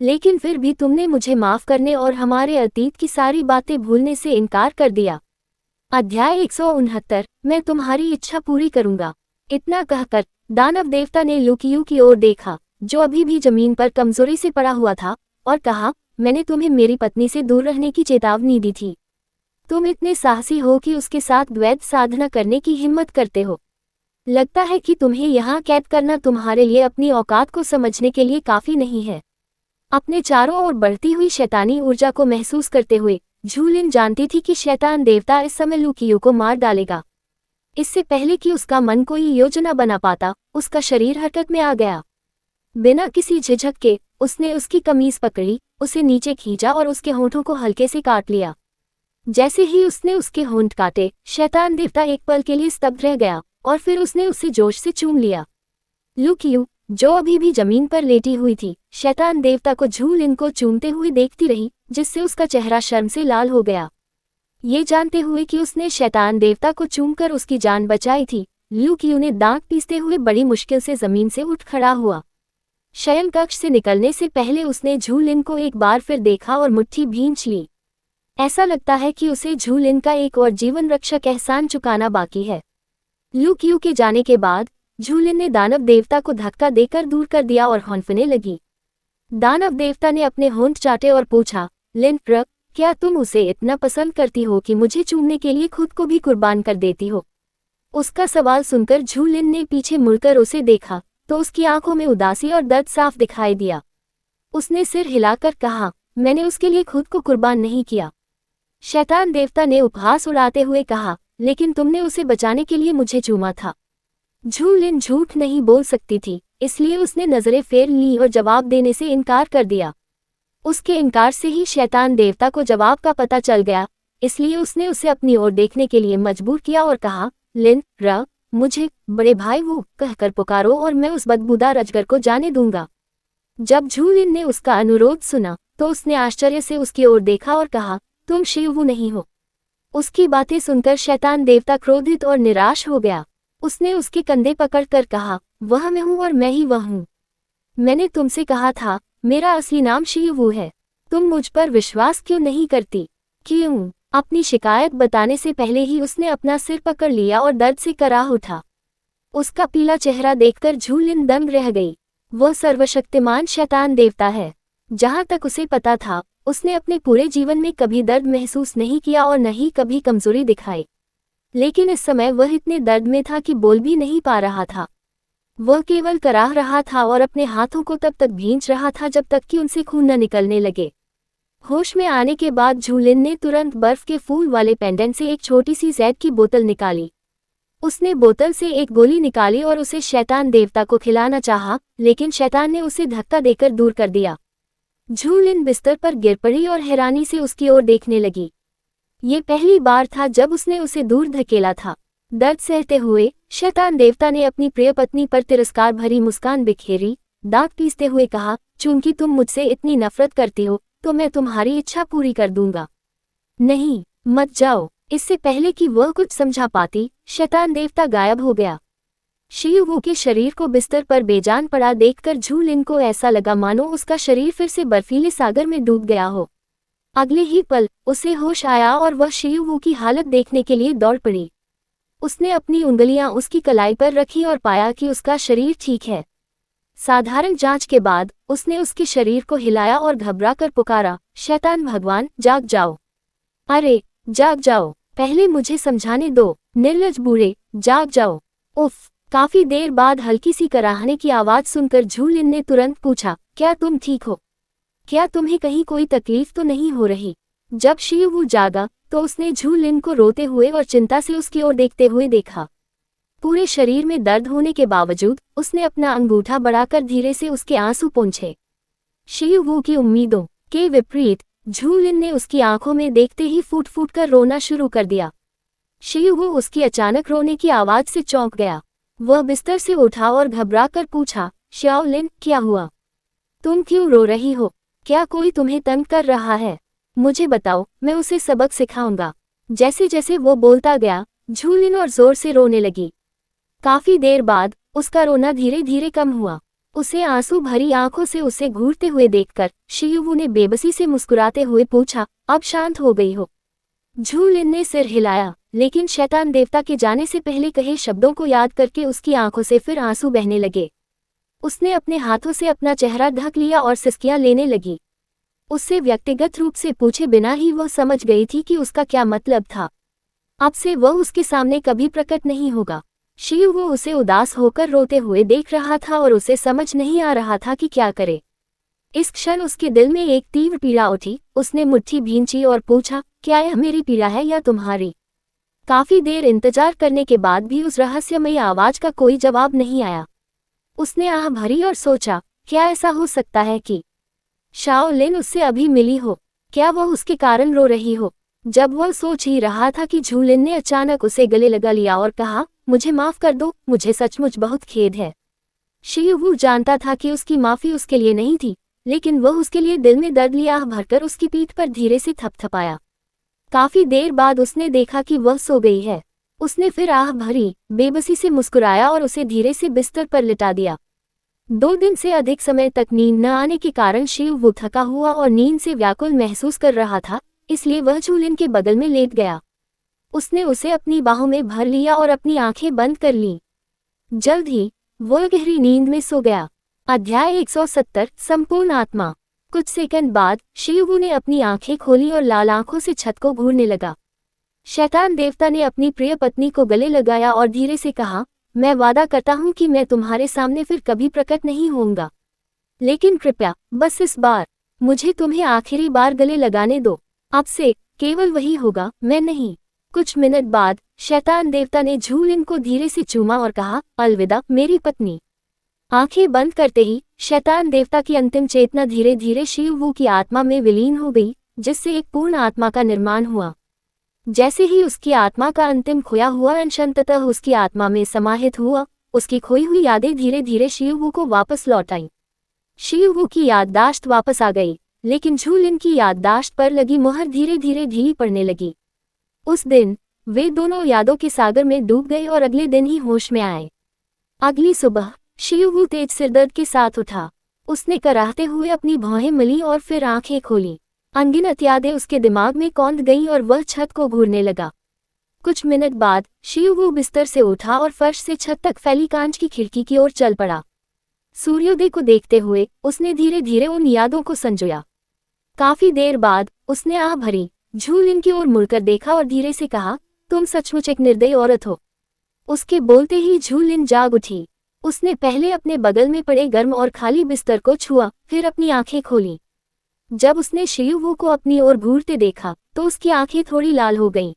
लेकिन फिर भी तुमने मुझे माफ करने और हमारे अतीत की सारी बातें भूलने से इनकार कर दिया। अध्याय 169, मैं तुम्हारी इच्छा पूरी करूंगा। इतना कहकर दानव देवता ने लुकियो की ओर देखा, जो अभी भी जमीन पर कमजोरी से पड़ा हुआ था, और कहा, मैंने तुम्हें मेरी पत्नी से दूर रहने की चेतावनी दी थी। तुम इतने साहसी हो कि उसके साथ द्वैत साधना करने की हिम्मत करते हो। लगता है कि तुम्हें यहाँ कैद करना तुम्हारे लिए अपनी औकात को समझने के लिए काफी नहीं है। अपने चारों ओर बढ़ती हुई शैतानी ऊर्जा को महसूस करते हुए झूलिन जानती थी कि शैतान देवता इस समय लुकियो को मार डालेगा। इससे पहले कि उसका मन कोई योजना बना पाता, उसका शरीर हरकत में आ गया। बिना किसी झिझक के उसने उसकी कमीज पकड़ी, उसे नीचे खींचा और उसके होंठों को हल्के से काट लिया। जैसे ही उसने उसके होंठ काटे, शैतान देवता एक पल के लिए स्तब्ध रह गया और फिर उसने उसे जोश से चूम लिया। लुकियो, जो अभी भी जमीन पर लेटी हुई थी, शैतान देवता को झूलिन को चूमते हुए देखती रही, जिससे उसका चेहरा शर्म से लाल हो गया। ये जानते हुए कि उसने शैतान देवता को चूमकर उसकी जान बचाई थी, लुकियो ने दांत पीसते हुए बड़ी मुश्किल से जमीन से उठ खड़ा हुआ। शयन कक्ष से निकलने से पहले उसने झूलिन को एक बार फिर देखा और मुट्ठी भींच ली। ऐसा लगता है कि उसे झूलिन का एक और जीवन रक्षक एहसान चुकाना बाकी है। लुकियो के जाने के बाद झूलिन ने दानव देवता को धक्का देकर दूर कर दिया और हौंफने लगी। दानव देवता ने अपने होंठ चाटे और पूछा, लिन प्र, क्या तुम उसे इतना पसंद करती हो कि मुझे चूमने के लिए खुद को भी कुर्बान कर देती हो? उसका सवाल सुनकर झूलिन ने पीछे मुड़कर उसे देखा तो उसकी आंखों में उदासी और दर्द साफ दिखाई दिया। उसने सिर हिलाकर कहा, मैंने उसके लिए खुद को कुर्बान नहीं किया। शैतान देवता ने उपहास उड़ाते हुए कहा, लेकिन तुमने उसे बचाने के लिए मुझे चूमा था। झूलिन झूठ नहीं बोल सकती थी, इसलिए उसने नजरें फेर ली और जवाब देने से इनकार कर दिया। उसके इनकार से ही शैतान देवता को जवाब का पता चल गया, इसलिए उसने उसे अपनी ओर देखने के लिए मजबूर किया और कहा, लिन र, मुझे बड़े भाई वो कहकर पुकारो और मैं उस बदबूदार अजगर को जाने दूंगा। जब झूलिन ने उसका अनुरोध सुना तो उसने आश्चर्य से उसकी ओर देखा और कहा, तुम शिवू नहीं हो। उसकी बातें सुनकर शैतान देवता क्रोधित और निराश हो गया। उसने उसके कंधे पकड़कर कहा, वह मैं हूं और मैं ही वह हूं। मैंने तुमसे कहा था मेरा असली नाम शिवू है। तुम मुझ पर विश्वास क्यों नहीं करती? क्यों? अपनी शिकायत बताने से पहले ही उसने अपना सिर पकड़ लिया और दर्द से कराह उठा। उसका पीला चेहरा देखकर झूलिन दंग रह गई। वह सर्वशक्तिमान शैतान देवता है। जहां तक उसे पता था, उसने अपने पूरे जीवन में कभी दर्द महसूस नहीं किया और न ही कभी कमजोरी दिखाई। लेकिन इस समय वह इतने दर्द में था कि बोल भी नहीं पा रहा था। वह केवल कराह रहा था और अपने हाथों को तब तक भींच रहा था जब तक कि उनसे खून न निकलने लगे। होश में आने के बाद झूलिन ने तुरंत बर्फ के फूल वाले पेंडेंट से एक छोटी सी जैद की बोतल निकाली। उसने बोतल से एक गोली निकाली और उसे शैतान देवता को खिलाना चाहा, लेकिन शैतान ने उसे धक्का देकर दूर कर दिया। झूलिन बिस्तर पर गिर पड़ी और हैरानी से उसकी ओर देखने लगी। ये पहली बार था जब उसने उसे दूर धकेला था। दर्द सहते हुए शैतान देवता ने अपनी प्रिय पत्नी पर तिरस्कार भरी मुस्कान बिखेरी, दांत पीसते हुए कहा, चूंकि तुम मुझसे इतनी नफरत करती हो तो मैं तुम्हारी इच्छा पूरी कर दूंगा। नहीं, मत जाओ। इससे पहले कि वह कुछ समझा पाती, शैतान देवता गायब हो गया। शिवू के शरीर को बिस्तर पर बेजान पड़ा देखकर झूलिन को ऐसा लगा मानो उसका शरीर फिर से बर्फीले सागर में डूब गया हो। अगले ही पल उसे होश आया और वह शिवू की हालत देखने के लिए दौड़ पड़ी। उसने अपनी उंगलियां उसकी कलाई पर रखी और पाया कि उसका शरीर ठीक है। साधारण जांच के बाद उसने उसके शरीर को हिलाया और घबरा कर पुकारा, शैतान भगवान, जाग जाओ। अरे, जाग जाओ, पहले मुझे समझाने दो, निर्लज बूढ़े, जाग जाओ। उफ। काफी देर बाद हल्की सी कराहने की आवाज सुनकर झूलिन ने तुरंत पूछा, क्या तुम ठीक हो? क्या तुम्हें कहीं कोई तकलीफ तो नहीं हो रही? जब शिवू जागा तो उसने झूलिन को रोते हुए और चिंता से उसकी ओर देखते हुए देखा। पूरे शरीर में दर्द होने के बावजूद उसने अपना अंगूठा बढ़ाकर धीरे से उसके आंसू पोंछे। शिवू की उम्मीदों के विपरीत झूलिन ने उसकी आंखों में देखते ही फूट फूट कर रोना शुरू कर दिया। शिवू उसकी अचानक रोने की आवाज से चौंक गया। वह बिस्तर से उठा और घबरा कर पूछा, शाओलिन, क्या हुआ? तुम क्यों रो रही हो? क्या कोई तुम्हें तंग कर रहा है? मुझे बताओ, मैं उसे सबक सिखाऊंगा। जैसे जैसे वो बोलता गया, झूलिन और जोर से रोने लगी। काफी देर बाद उसका रोना धीरे धीरे कम हुआ। उसे आंसू भरी आंखों से उसे घूरते हुए देखकर शिवू ने बेबसी से मुस्कुराते हुए पूछा, अब शांत हो गई हो? झूलिन ने सिर हिलाया, लेकिन शैतान देवता के जाने से पहले कहे शब्दों को याद करके उसकी आंखों से फिर आंसू बहने लगे। उसने अपने हाथों से अपना चेहरा ढक लिया और सिसकियां लेने लगी। उससे व्यक्तिगत रूप से पूछे बिना ही वह समझ गई थी कि उसका क्या मतलब था। अब से वह उसके सामने कभी प्रकट नहीं होगा। शिवू उसे उदास होकर रोते हुए देख रहा था और उसे समझ नहीं आ रहा था कि क्या करे। इस क्षण उसके दिल में एक तीव्र पीड़ा उठी। उसने मुट्ठी भींची और पूछा, क्या यह मेरी पीड़ा है या तुम्हारी? काफी देर इंतजार करने के बाद भी उस रहस्यमयी आवाज का कोई जवाब नहीं आया। उसने आह भरी और सोचा, क्या ऐसा हो सकता है कि शाओलिन उससे अभी मिली हो? क्या वह उसके कारण रो रही हो? जब वह सोच ही रहा था कि झूलिन ने अचानक उसे गले लगा लिया और कहा, मुझे माफ कर दो, मुझे सचमुच बहुत खेद है। शिवू जानता था कि उसकी माफी उसके लिए नहीं थी, लेकिन वह उसके लिए दिल में दर्द लिया आह भरकर उसकी पीठ पर धीरे से थपथपाया। काफी देर बाद उसने देखा कि वह सो गई है। उसने फिर आह भरी, बेबसी से मुस्कुराया और उसे धीरे से बिस्तर पर लिटा दिया। 2 दिन से अधिक समय तक नींद न आने के कारण शिवू थका हुआ और नींद से व्याकुल महसूस कर रहा था, इसलिए वह झूलिन के बगल में लेट गया। उसने उसे अपनी बाहों में भर लिया और अपनी आंखें बंद कर लीं। जल्द ही वह गहरी नींद में सो गया। अध्याय 170 संपूर्ण आत्मा। कुछ सेकंड बाद शिवू ने अपनी आंखें खोली और लाल आंखों से छत को घूरने लगा। शैतान देवता ने अपनी प्रिय पत्नी को गले लगाया और धीरे से कहा, मैं वादा करता हूँ कि मैं तुम्हारे सामने फिर कभी प्रकट नहीं होऊंगा, लेकिन कृपया बस इस बार मुझे तुम्हें आखिरी बार गले लगाने दो। अब से केवल वही होगा, मैं नहीं। कुछ मिनट बाद शैतान देवता ने झूलिन को धीरे से चूमा और कहा, अलविदा मेरी पत्नी। आंखें बंद करते ही शैतान देवता की अंतिम चेतना धीरे धीरे शिवू की आत्मा में विलीन हो गई, जिससे एक पूर्ण आत्मा का निर्माण हुआ। जैसे ही उसकी आत्मा का अंतिम खोया हुआ अंश अंततः उसकी आत्मा में समाहित हुआ, उसकी खोई हुई यादें धीरे धीरे शिवू को वापस लौट आईं। शिवू की याददाश्त वापस आ गई, लेकिन झूलिन की याददाश्त पर लगी मुहर धीरे धीरे ढीली पड़ने लगी। उस दिन वे दोनों यादों के सागर में डूब गए और अगले दिन ही होश में आए। अगली सुबह शिवू तेज सिरदर्द के साथ उठा। उसने कराहते हुए अपनी भौहें मली और फिर आंखें खोली। अनगिनत यादें उसके दिमाग में कौंध गईं और वह छत को घूरने लगा। कुछ मिनट बाद शिवू बिस्तर से उठा और फर्श से छत तक फैली कांच की खिड़की की ओर चल पड़ा। सूर्योदय को देखते हुए उसने धीरे धीरे उन यादों को संजोया। काफी देर बाद उसने आह भरी, झूलिन की ओर मुड़कर देखा और धीरे से कहा, तुम सचमुच एक निर्दयी औरत हो। उसके बोलते ही झूलिन जाग उठी। उसने पहले अपने बगल में पड़े गर्म और खाली बिस्तर को छुआ, फिर अपनी आंखें खोली। जब उसने शिवू को अपनी ओर घूरते देखा तो उसकी आंखें थोड़ी लाल हो गईं।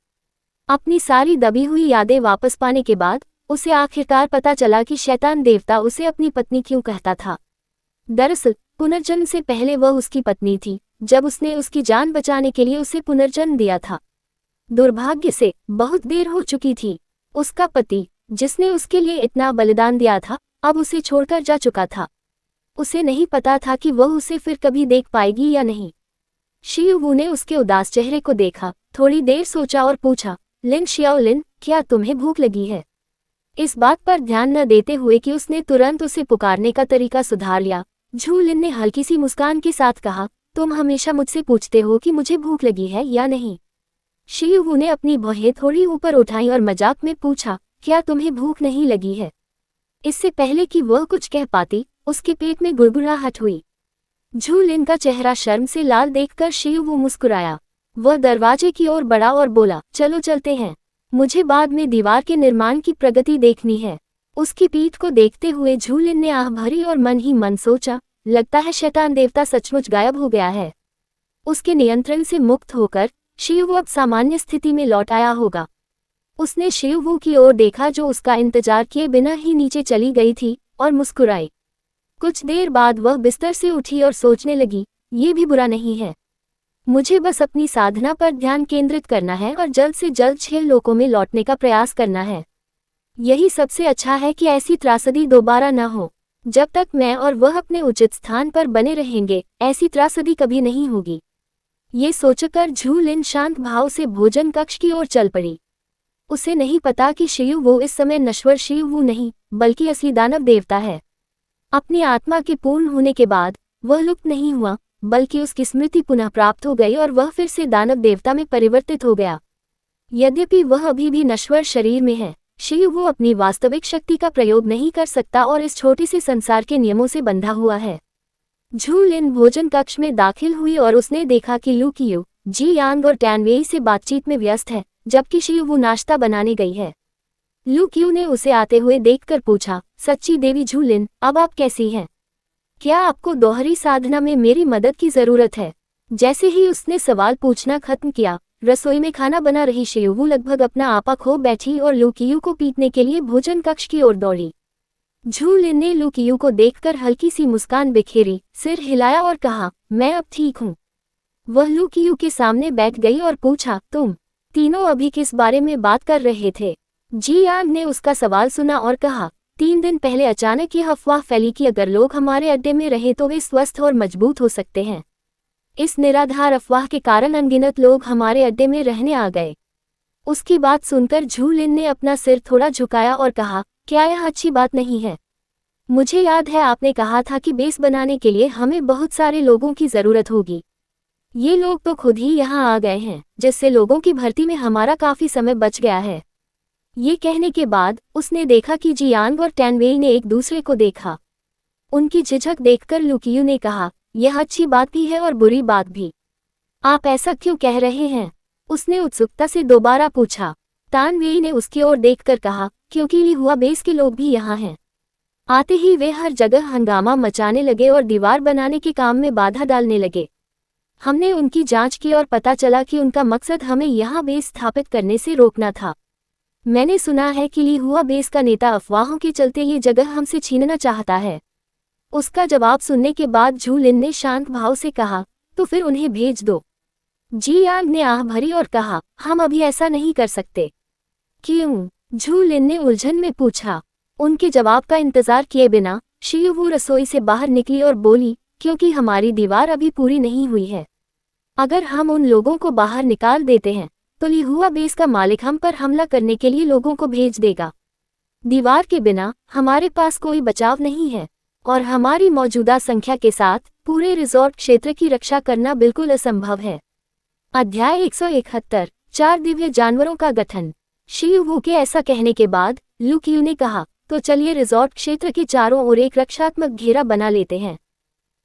अपनी सारी दबी हुई यादें वापस पाने के बाद उसे आखिरकार पता चला कि शैतान देवता उसे अपनी पत्नी क्यों कहता था। दरअसल पुनर्जन्म से पहले वह उसकी पत्नी थी, जब उसने उसकी जान बचाने के लिए उसे पुनर्जन्म दिया था। दुर्भाग्य से बहुत देर हो चुकी थी। उसका पति, जिसने उसके लिए इतना बलिदान दिया था, अब उसे छोड़कर जा चुका था। उसे नहीं पता था कि वह उसे फिर कभी देख पाएगी या नहीं। शिवू ने उसके उदास चेहरे को देखा, थोड़ी देर सोचा और पूछा, लिन शियाओलिन, क्या तुम्हें भूख लगी है? इस बात पर ध्यान न देते हुए कि उसने तुरंत उसे पुकारने का तरीका सुधार लिया, झूलिन ने हल्की सी मुस्कान के साथ कहा, तुम हमेशा मुझसे पूछते हो कि मुझे भूख लगी है या नहीं। शिवू ने अपनी भौहें थोड़ी ऊपर उठाई और मजाक में पूछा, क्या तुम्हें भूख नहीं लगी है? इससे पहले कि वह कुछ कह पाती, उसके पेट में गुड़गुड़ाहट हुई। झूलिन का चेहरा शर्म से लाल देखकर शिवू मुस्कुराया। वह दरवाजे की ओर बढ़ा और बोला, चलो चलते हैं, मुझे बाद में दीवार के निर्माण की प्रगति देखनी है। उसकी पीठ को देखते हुए झूलिन ने आह भरी और मन ही मन सोचा, लगता है शैतान देवता सचमुच गायब हो गया है। उसके नियंत्रण से मुक्त होकर शिवू अब सामान्य स्थिति में लौट आया होगा। उसने शिवू की ओर देखा जो उसका इंतजार किए बिना ही नीचे चली गई थी, और मुस्कुराई। कुछ देर बाद वह बिस्तर से उठी और सोचने लगी, ये भी बुरा नहीं है। मुझे बस अपनी साधना पर ध्यान केंद्रित करना है और जल्द से जल्द 6 लोकों में लौटने का प्रयास करना है। यही सबसे अच्छा है कि ऐसी त्रासदी दोबारा न हो। जब तक मैं और वह अपने उचित स्थान पर बने रहेंगे, ऐसी त्रासदी कभी नहीं होगी। ये सोचकर झूलिन शांत भाव से भोजन कक्ष की ओर चल पड़ी। उसे नहीं पता कि शिवू इस समय नश्वर शिवू नहीं, बल्कि असली दानव देवता है। अपनी आत्मा के पूर्ण होने के बाद वह लुप्त नहीं हुआ, बल्कि उसकी स्मृति पुनः प्राप्त हो गई और वह फिर से दानव देवता में परिवर्तित हो गया। यद्यपि वह अभी भी नश्वर शरीर में है, शिवू अपनी वास्तविक शक्ति का प्रयोग नहीं कर सकता और इस छोटे से संसार के नियमों से बंधा हुआ है। झूलिन भोजन कक्ष में दाखिल हुई और उसने देखा कि लू कियू, जी यांग और टैनवेई से बातचीत में व्यस्त है, जबकि शिवू नाश्ता बनाने गई है। लू कियू ने उसे आते हुए देखकर पूछा, सच्ची देवी झूलिन, अब आप कैसी हैं? क्या आपको दोहरी साधना में मेरी मदद की जरूरत है? जैसे ही उसने सवाल पूछना खत्म किया, रसोई में खाना बना रही शिवू लगभग अपना आपा खो बैठी और लू कियू को पीटने के लिए भोजन कक्ष की ओर दौड़ी। झूलिन ने लू कियू को देखकर हल्की सी मुस्कान बिखेरी, सिर हिलाया और कहा, मैं अब ठीक हूँ। वह लू कियू के सामने बैठ गई और पूछा, तुम तीनों अभी किस बारे में बात कर रहे थे? जी यांग ने उसका सवाल सुना और कहा, 3 दिन पहले अचानक यह अफवाह फैली कि अगर लोग हमारे अड्डे में रहे तो वे स्वस्थ और मजबूत हो सकते हैं। इस निराधार अफवाह के कारण अनगिनत लोग हमारे अड्डे में रहने आ गए। उसकी बात सुनकर झूलिन ने अपना सिर थोड़ा झुकाया और कहा, क्या यह अच्छी बात नहीं है? मुझे याद है आपने कहा था कि बेस बनाने के लिए हमें बहुत सारे लोगों की जरूरत होगी। ये लोग तो खुद ही यहाँ आ गए हैं, जिससे लोगों की भर्ती में हमारा काफी समय बच गया है। ये कहने के बाद उसने देखा कि जियांग और टैनवेई ने एक दूसरे को देखा। उनकी झिझक देखकर लुकियू ने कहा, यह अच्छी बात भी है और बुरी बात भी। आप ऐसा क्यों कह रहे हैं? उसने उत्सुकता से दोबारा पूछा। टैनवेई ने उसकी ओर देखकर कहा, क्योंकि लिहुआ बेस के लोग भी यहाँ हैं। आते ही वे हर जगह हंगामा मचाने लगे और दीवार बनाने के काम में बाधा डालने लगे। हमने उनकी जांच की और पता चला कि उनका मकसद हमें यहाँ बेस स्थापित करने से रोकना था। मैंने सुना है कि लिहुआ बेस का नेता अफवाहों के चलते ये जगह हमसे छीनना चाहता है। उसका जवाब सुनने के बाद झू लिन ने शांत भाव से कहा, तो फिर उन्हें भेज दो। जियांग ने आह भरी और कहा, हम अभी ऐसा नहीं कर सकते। क्यों? झू लिन ने उलझन में पूछा। उनके जवाब का इंतजार किए बिना शियुवू रसोई से बाहर निकली और बोली, क्योंकि हमारी दीवार अभी पूरी नहीं हुई है। अगर हम उन लोगों को बाहर निकाल देते हैं तो लिहुआ बेस का मालिक हम पर हमला करने के लिए लोगों को भेज देगा। दीवार के बिना हमारे पास कोई बचाव नहीं है और हमारी मौजूदा संख्या के साथ पूरे रिजॉर्ट क्षेत्र की रक्षा करना बिल्कुल असंभव है। अध्याय 171 4 दिव्य जानवरों का गठन। शियुवू के ऐसा कहने के बाद लुकियू ने कहा, तो चलिए रिजॉर्ट क्षेत्र के चारों ओर एक रक्षात्मक घेरा बना लेते हैं।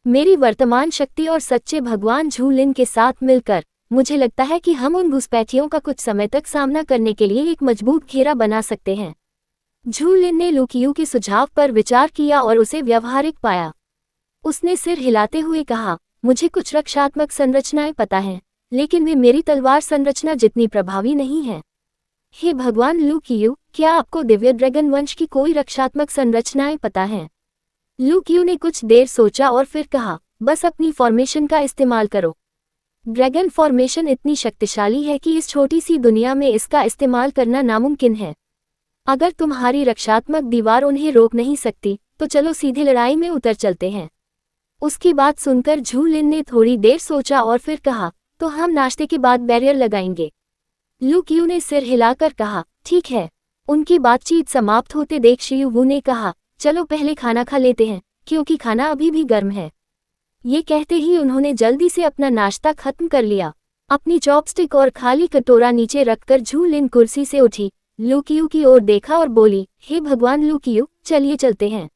मेरी वर्तमान शक्ति और सच्चे भगवान झू लिन के साथ मिलकर मुझे लगता है कि हम उन घुसपैठियों का कुछ समय तक सामना करने के लिए एक मजबूत घेरा बना सकते हैं। झू लिन ने लुकियू के सुझाव पर विचार किया और उसे व्यवहारिक पाया। उसने सिर हिलाते हुए कहा, मुझे कुछ रक्षात्मक संरचनाएं पता हैं, लेकिन वे मेरी तलवार संरचना जितनी प्रभावी नहीं है। हे भगवान लुकियू, क्या आपको दिव्य ड्रैगन वंश की कोई रक्षात्मक संरचनाएं पता हैं? लुकियू ने कुछ देर सोचा और फिर कहा, बस अपनी फॉर्मेशन का इस्तेमाल करो। ड्रैगन फॉर्मेशन इतनी शक्तिशाली है कि इस छोटी सी दुनिया में इसका इस्तेमाल करना नामुमकिन है। अगर तुम्हारी रक्षात्मक दीवार उन्हें रोक नहीं सकती तो चलो सीधे लड़ाई में उतर चलते हैं। उसकी बात सुनकर झू लिन ने थोड़ी देर सोचा और फिर कहा, तो हम नाश्ते के बाद बैरियर लगाएंगे। लुकियू ने सिर हिलाकर कहा, ठीक है। उनकी बातचीत समाप्त होते देख शियुवू ने कहा, चलो पहले खाना खा लेते हैं, क्योंकि खाना अभी भी गर्म है। ये कहते ही उन्होंने जल्दी से अपना नाश्ता खत्म कर लिया। अपनी चॉपस्टिक और खाली कटोरा नीचे रखकर झू लिन कुर्सी से उठी, लुकियू की ओर देखा और बोली, हे भगवान लुकियू, चलिए चलते हैं।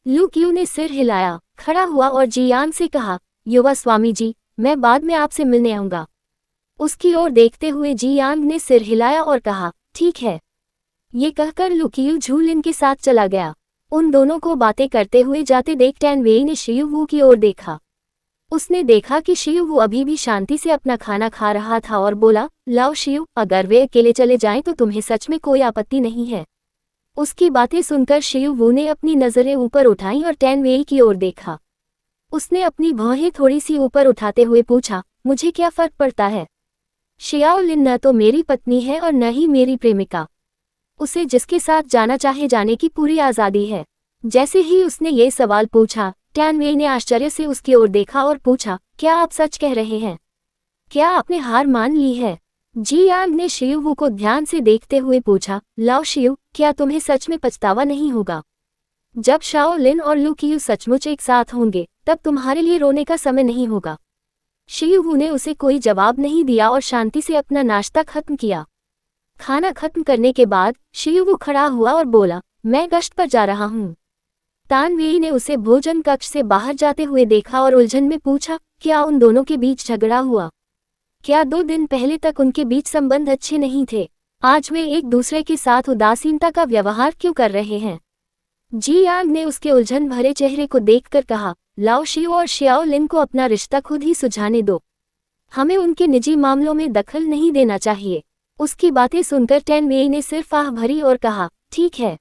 लुकियू ने सिर हिलाया, खड़ा हुआ और जियांग से कहा, युवा स्वामी जी, मैं बाद में आपसे मिलने आऊंगा। उसकी ओर देखते हुए जियांग ने सिर हिलाया और कहा, ठीक है। ये कहकर लुकियू झू लिन के साथ चला गया। उन दोनों को बातें करते हुए जाते देख टैनवेई ने शियुवू की ओर देखा। उसने देखा कि शियुवू अभी भी शांति से अपना खाना खा रहा था और बोला, लाओ शियू, अगर वे अकेले चले जाएं तो तुम्हें सच में कोई आपत्ति नहीं है। उसकी बातें सुनकर शियुवू ने अपनी नजरें ऊपर उठाईं और टैनवेई की ओर देखा। उसने अपनी भौहें थोड़ी सी ऊपर उठाते हुए पूछा, मुझे क्या फर्क पड़ता है? शियाओ लिन न तो मेरी पत्नी है और न ही मेरी प्रेमिका। उसे जिसके साथ जाना चाहे जाने की पूरी आज़ादी है। जैसे ही उसने ये सवाल पूछा, टैनवेई ने आश्चर्य से उसकी ओर देखा और पूछा, क्या आप सच कह रहे हैं? क्या आपने हार मान ली है? जियांग ने शियुवू को ध्यान से देखते हुए पूछा, लाओ शियू, क्या तुम्हें सच में पछतावा नहीं होगा? जब शाओ लिन और लुकियू सचमुच एक साथ होंगे तब तुम्हारे लिए रोने का समय नहीं होगा। शियुवू ने उसे कोई जवाब नहीं दिया और शांति से अपना नाश्ता खत्म किया। खाना खत्म करने के बाद शियुवू खड़ा हुआ और बोला, मैं गश्त पर जा रहा हूँ। टैनवेई ने उसे भोजन कक्ष से बाहर जाते हुए देखा और उलझन में पूछा, क्या उन दोनों के बीच झगड़ा हुआ? क्या 2 दिन पहले तक उनके बीच संबंध अच्छे नहीं थे? आज वे एक दूसरे के साथ उदासीनता का व्यवहार क्यों कर रहे हैं? जियांग ने उसके उलझन भरे चेहरे को देखकर कहा, लाओ शियू और शियाओ लिन को अपना रिश्ता खुद ही सुलझाने दो। हमें उनके निजी मामलों में दखल नहीं देना चाहिए। उसकी बातें सुनकर टैनवेई ने सिर्फ आह भरी और कहा, ठीक है।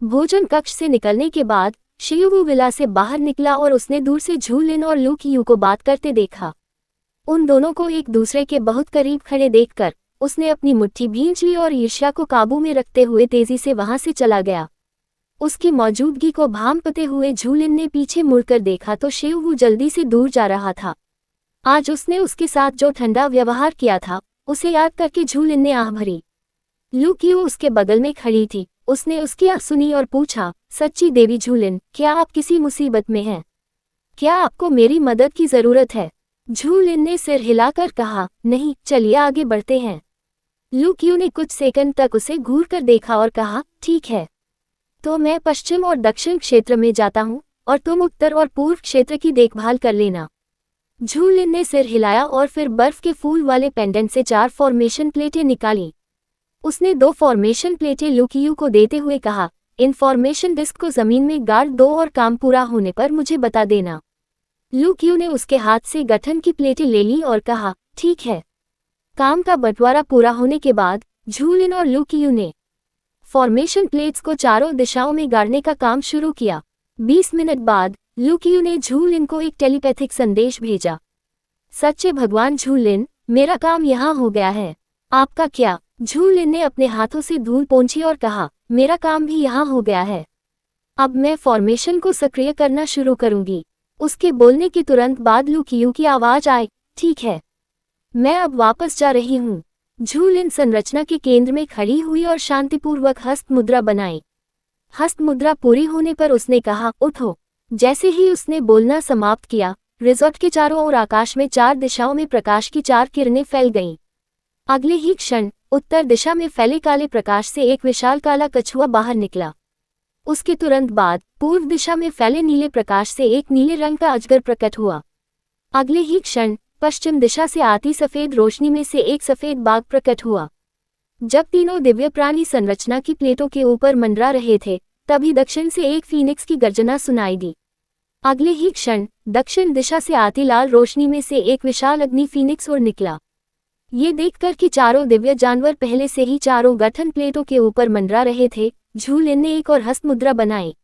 भोजन कक्ष से निकलने के बाद शियुवू विला से बाहर निकला और उसने दूर से झू लिन और लुकियू को बात करते देखा। उन दोनों को एक दूसरे के बहुत करीब खड़े देखकर उसने अपनी मुट्ठी भींच ली और ईर्ष्या को काबू में रखते हुए तेजी से वहां से चला गया। उसकी मौजूदगी को भांपते हुए झू लिन ने पीछे मुड़कर देखा तो शियुवू जल्दी से दूर जा रहा था। आज उसने उसके साथ जो ठंडा व्यवहार किया था उसे याद करके झू लिन ने आह भरी। लुकियू उसके बगल में खड़ी थी। उसने उसकी आह सुनी और पूछा, सच्ची देवी झू लिन, क्या आप किसी मुसीबत में हैं? क्या आपको मेरी मदद की जरूरत है? झू लिन ने सिर हिलाकर कहा, नहीं, चलिए आगे बढ़ते हैं। लू क्यू ने कुछ सेकंड तक उसे घूर कर देखा और कहा, ठीक है, तो मैं पश्चिम और दक्षिण क्षेत्र में जाता हूँ और तुम उत्तर और पूर्व क्षेत्र की देखभाल कर लेना। झू लिन ने सिर हिलाया और फिर बर्फ के फूल वाले पेंडेंट से 4 फॉर्मेशन प्लेटें निकाली। उसने 2 फॉर्मेशन प्लेटें लू क्यू को देते हुए कहा, इन फॉर्मेशन डिस्क को जमीन में गाड़ दो और काम पूरा होने पर मुझे बता देना। लू क्यू ने उसके हाथ से गठन की प्लेटें ले लीं और कहा, ठीक है। काम का बंटवारा पूरा होने के बाद झू लिन और लू क्यू ने फॉर्मेशन प्लेट्स को चारों दिशाओं में गाड़ने का काम शुरू किया। 20 मिनट बाद लू क्यू ने झू लिन को एक टेलीपैथिक संदेश भेजा, सच्चे भगवान झू लिन, मेरा काम यहाँ हो गया है, आपका क्या? झू लिन ने अपने हाथों से धूल पोंछी और कहा, मेरा काम भी यहाँ हो गया है। अब मैं फॉर्मेशन को सक्रिय करना शुरू करूंगी। उसके बोलने के तुरंत बाद लू क्यू की आवाज आई, ठीक है, मैं अब वापस जा रही हूँ। झू लिन संरचना के केंद्र में खड़ी हुई और शांतिपूर्वक हस्त मुद्रा बनाई। हस्त मुद्रा पूरी होने पर उसने कहा, उठो। जैसे ही उसने बोलना समाप्त किया, रिजॉर्ट के चारों ओर आकाश में 4 दिशाओं में प्रकाश की 4 किरणें फैल गईं। अगले ही क्षण उत्तर दिशा में फैले काले प्रकाश से एक विशाल काला कछुआ बाहर निकला। उसके तुरंत बाद पूर्व दिशा में फैले नीले प्रकाश से एक नीले रंग का अजगर प्रकट हुआ। अगले ही क्षण पश्चिम दिशा से आती सफेद रोशनी में से एक सफेद बाघ प्रकट हुआ। जब तीनों दिव्य प्राणी संरचना की प्लेटों के ऊपर मंडरा रहे थे, तभी दक्षिण से एक फीनिक्स की गर्जना सुनाई दी। अगले ही क्षण दक्षिण दिशा से आती लाल रोशनी में से एक विशाल अग्नि फीनिक्स उड़ निकला। ये देखकर कि चारों दिव्य जानवर पहले से ही चारों गठन प्लेटों के ऊपर मंडरा रहे थे, झू लिन ने एक और हस्त मुद्रा बनाई।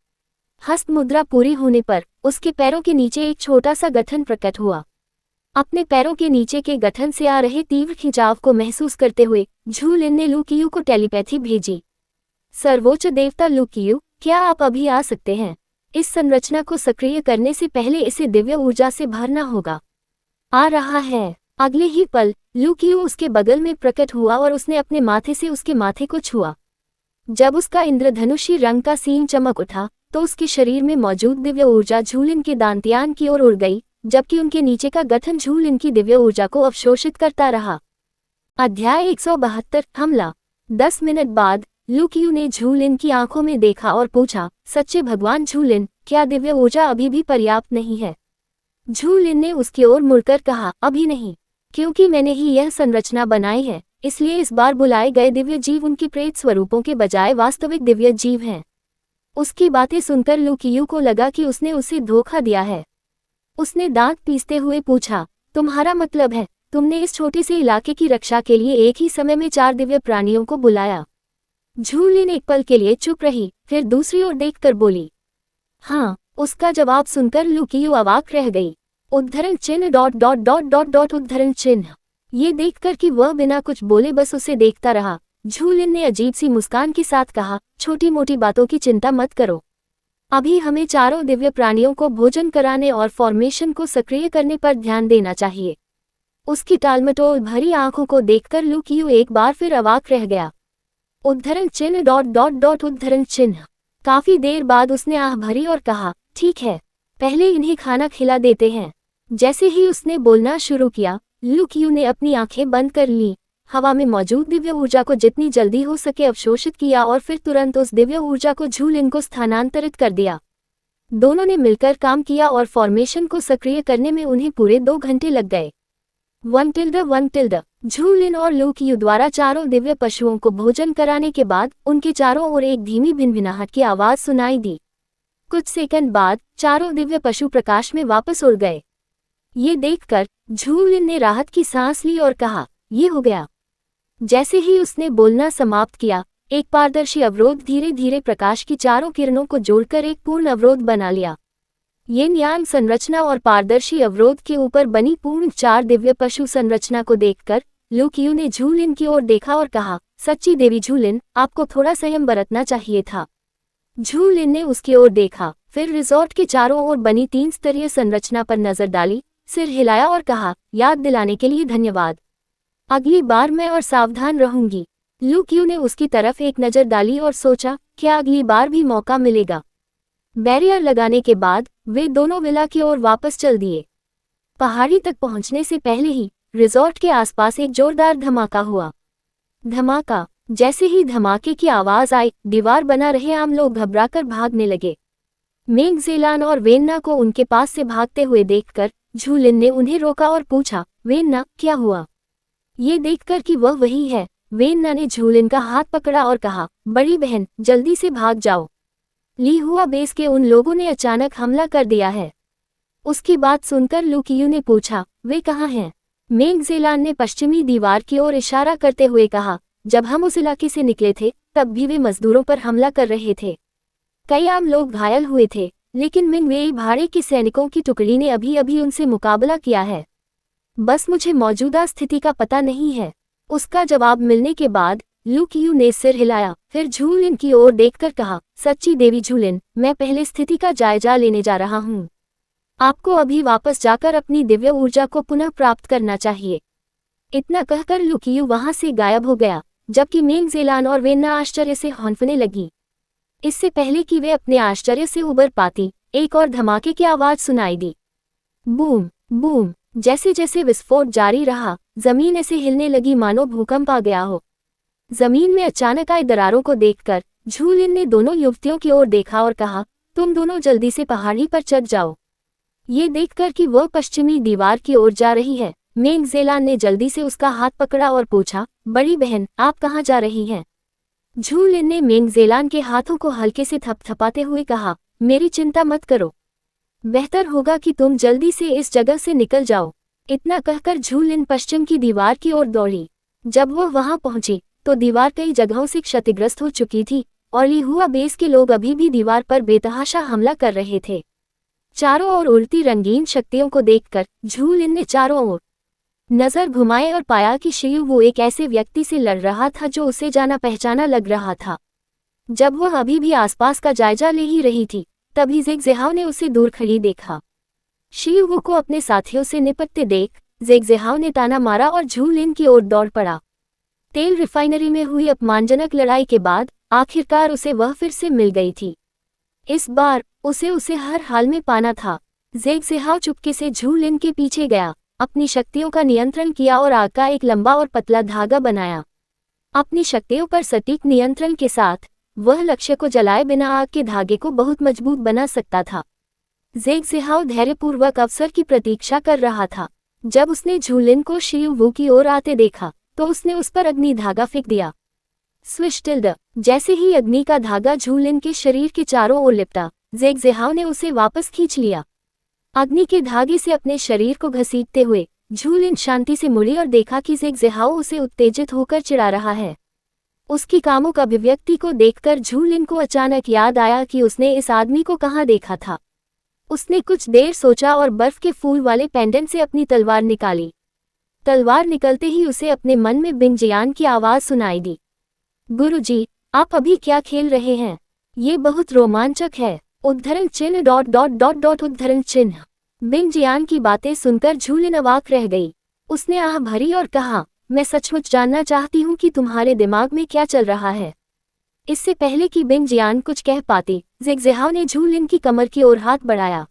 हस्त मुद्रा पूरी होने पर उसके पैरों के नीचे एक छोटा सा गठन प्रकट हुआ। अपने पैरों के नीचे के गठन से आ रहे तीव्र खिंचाव को महसूस करते हुए झू लिन ने लू क्यू को टेलीपैथी भेजी, सर्वोच्च देवता लू क्यू, क्या आप अभी आ सकते हैं? इस संरचना को सक्रिय करने से पहले इसे दिव्य ऊर्जा से भरना होगा। आ रहा है। अगले ही पल लू क्यू उसके बगल में प्रकट हुआ और उसने अपने माथे से उसके माथे को छुआ। जब उसका इंद्रधनुषी रंग का सींग चमक उठा तो उसके शरीर में मौजूद दिव्य ऊर्जा झू लिन के दांतियान की ओर उड़ गई, जबकि उनके नीचे का गठन झू लिन की दिव्य ऊर्जा को अवशोषित करता रहा। अध्याय 172 हमला। 10 मिनट बाद लू क्यू ने झू लिन की आंखों में देखा और पूछा, सच्चे भगवान झू लिन, क्या दिव्य ऊर्जा अभी भी पर्याप्त नहीं है? झू लिन ने उसकी ओर मुड़कर कहा, अभी नहीं, क्योंकि मैंने ही यह संरचना बनाई है, इसलिए इस बार बुलाए गए दिव्य जीव उनके प्रेत स्वरूपों के बजाय वास्तविक दिव्य जीव हैं। उसकी बातें सुनकर लू क्यू को लगा कि उसने उसे धोखा दिया है। उसने दांत पीसते हुए पूछा, तुम्हारा मतलब है तुमने इस छोटे से इलाके की रक्षा के लिए एक ही समय में 4 दिव्य प्राणियों को बुलाया? झू लिन एक पल के लिए चुप रही, फिर दूसरी ओर देखकर बोली, हाँ। उसका जवाब सुनकर लू क्यू अवाक रह गई। उद्धरण चिन्ह ... उद्धरण चिन्ह। ये देखकर कि वह बिना कुछ बोले बस उसे देखता रहा, झू लिन ने अजीब सी मुस्कान के साथ कहा, छोटी मोटी बातों की चिंता मत करो, अभी हमें चारों दिव्य प्राणियों को भोजन कराने और फॉर्मेशन को सक्रिय करने पर ध्यान देना चाहिए। उसकी टालमटोल भरी आंखों को देखकर लू क्यू एक बार फिर अवाक रह गया। उद्धरण चिन्ह ... उद्धरण चिन्ह। काफी देर बाद उसने आह भरी और कहा, ठीक है, पहले इन्हें खाना खिला देते हैं। जैसे ही उसने बोलना शुरू किया, लू क्यू ने अपनी आंखें बंद कर लीं, हवा में मौजूद दिव्य ऊर्जा को जितनी जल्दी हो सके अवशोषित किया और फिर तुरंत उस दिव्य ऊर्जा को झू लिन को स्थानांतरित कर दिया। दोनों ने मिलकर काम किया और फॉर्मेशन को सक्रिय करने में उन्हें पूरे 2 घंटे लग गए। 1 झू लिन और लू क्यू द्वारा चारों दिव्य पशुओं को भोजन कराने के बाद उनके चारों ओर एक धीमी भिनभिनाहट की आवाज सुनाई दी। कुछ सेकंड बाद चारों दिव्य पशु प्रकाश में वापस उड़ गए। ये देखकर झू लिन ने राहत की सांस ली और कहा, ये हो गया। जैसे ही उसने बोलना समाप्त किया, एक पारदर्शी अवरोध धीरे धीरे प्रकाश की चारों किरणों को जोड़कर एक पूर्ण अवरोध बना लिया। यिन यांग संरचना और पारदर्शी अवरोध के ऊपर बनी पूर्ण 4 दिव्य पशु संरचना को देखकर लू क्यू ने झू लिन की ओर देखा और कहा, सच्ची देवी झू लिन, आपको थोड़ा संयम बरतना चाहिए था। झू लिन ने उसकी ओर देखा, फिर रिजॉर्ट के चारों ओर बनी 3 स्तरीय संरचना पर नजर डाली, सिर हिलाया और कहा, याद दिलाने के लिए धन्यवाद। अगली बार मैं और सावधान रहूंगी। लू क्यू ने उसकी तरफ एक नजर डाली और सोचा, क्या अगली बार भी मौका मिलेगा? बैरियर लगाने के बाद वे दोनों विला की ओर वापस चल दिए। पहाड़ी तक पहुंचने से पहले ही रिजॉर्ट के आसपास एक जोरदार धमाका हुआ। धमाका। जैसे ही धमाके की आवाज आई, दीवार बना रहे आम लोग घबराकर भागने लगे। मेंग ज़ेलान और वेन्ना को उनके पास से भागते हुए देखकर झूलिन ने उन्हें रोका और पूछा, वेन्ना, क्या हुआ? ये देखकर कि वह वही है, वेन्ना ने झूलिन का हाथ पकड़ा और कहा, बड़ी बहन, जल्दी से भाग जाओ। ली हुआ बेस के उन लोगों ने अचानक हमला कर दिया है। उसकी बात सुनकर लू कियू ने पूछा, वे कहाँ हैं? मेंग ज़ेलान ने पश्चिमी दीवार की ओर इशारा करते हुए कहा, जब हम उस इलाके से निकले थे तब भी वे मजदूरों पर हमला कर रहे थे। कई आम लोग घायल हुए थे, लेकिन मिंग वेई भाड़े की सैनिकों की टुकड़ी ने अभी अभी उनसे मुकाबला किया है। बस मुझे मौजूदा स्थिति का पता नहीं है। उसका जवाब मिलने के बाद लू कियू ने सिर हिलाया, फिर झूलिन की ओर देखकर कहा, सच्ची देवी झूलिन, मैं पहले स्थिति का जायजा लेने जा रहा हूँ। आपको अभी वापस जाकर अपनी दिव्य ऊर्जा को पुनः प्राप्त करना चाहिए। इतना कहकर लू कियू वहां से गायब हो गया, जबकि मेंग ज़ेलान और वेन्ना आश्चर्य से हौंफने लगी। इससे पहले कि वे अपने आश्चर्य से उबर पाती, एक और धमाके की आवाज सुनाई दी। Boom boom. जैसे जैसे विस्फोट जारी रहा, जमीन ऐसे हिलने लगी मानो भूकंप आ गया हो। जमीन में अचानक आए दरारों को देखकर झूलिन ने दोनों युवतियों की ओर देखा और कहा, तुम दोनों जल्दी से पहाड़ी पर चढ़ जाओ। ये देखकर कि वह पश्चिमी दीवार की ओर जा रही है, मेंग ज़ेलान ने जल्दी से उसका हाथ पकड़ा और पूछा, बड़ी बहन, आप कहाँ जा रही हैं? झूलिन ने मेंग ज़ेलान के हाथों को हल्के से थपथपाते हुए कहा, मेरी चिंता मत करो। बेहतर होगा कि तुम जल्दी से इस जगह से निकल जाओ। इतना कहकर झूलिन पश्चिम की दीवार की ओर दौड़ी। जब वह वहां पहुंची तो दीवार कई जगहों से क्षतिग्रस्त हो चुकी थी और ली हुआ बेस के लोग अभी भी दीवार पर बेतहाशा हमला कर रहे थे। चारों ओर उड़ती रंगीन शक्तियों को देखकर झूलिन ने चारों ओर नजर घुमाए और पाया कि शियू वो एक ऐसे व्यक्ति से लड़ रहा था जो उसे जाना पहचाना लग रहा था। जब वह अभी भी आसपास का जायजा ले ही रही थी, तभी ज़ेगज़ेहाओ ने उसे दूर खड़ी देखा। शियू को अपने साथियों से निपटते देख ज़ेगज़ेहाओ ने ताना मारा और झूलिन की ओर दौड़ पड़ा। तेल रिफाइनरी में हुई अपमानजनक लड़ाई के बाद आखिरकार उसे वह फिर से मिल गई थी। इस बार उसे हर हाल में पाना था। ज़ेगज़ेहाओ चुपके से झूलिन के पीछे गया, अपनी शक्तियों का नियंत्रण किया और आग का एक लंबा और पतला धागा बनाया। अपनी शक्तियों पर सटीक नियंत्रण के साथ वह लक्ष्य को जलाए बिना आग के धागे को बहुत मजबूत बना सकता था। ज़ेगज़ेहाओ धैर्यपूर्वक अवसर की प्रतीक्षा कर रहा था। जब उसने झूलिन को शियू की ओर आते देखा तो उसने उस पर अग्नि धागा फेंक दिया। Swish tilde. जैसे ही अग्नि का धागा झूलिन के शरीर के चारों ओर लिपटा, ज़ेगज़ेहाओ ने उसे वापस खींच लिया। अग्नि के धागे से अपने शरीर को घसीटते हुए झूलिन शांति से मुड़ी और देखा कि ज़ेगज़ेहाओ उसे उत्तेजित होकर चिढ़ा रहा है। उसकी कामुक अभिव्यक्ति को देखकर झूलिन को अचानक याद आया कि उसने इस आदमी को कहाँ देखा था। उसने कुछ देर सोचा और बर्फ के फूल वाले पेंडेंट से अपनी तलवार निकाली। तलवार निकलते ही उसे अपने मन में बिंग जियान की आवाज सुनाई दी, गुरुजी, आप अभी क्या खेल रहे हैं? ये बहुत रोमांचक है। उद्धरण चिन्ह डॉट डॉट डॉट डॉट उद्धरण चिन्ह। बिंग जियान की बातें सुनकर झूलिन अवाक रह गई। उसने आह भरी और कहा, मैं सचमुच जानना चाहती हूँ कि तुम्हारे दिमाग में क्या चल रहा है। इससे पहले कि बिंग जियान कुछ कह पाती, ज़ेगज़ेहाओ ने झूलिन की कमर की ओर हाथ बढ़ाया।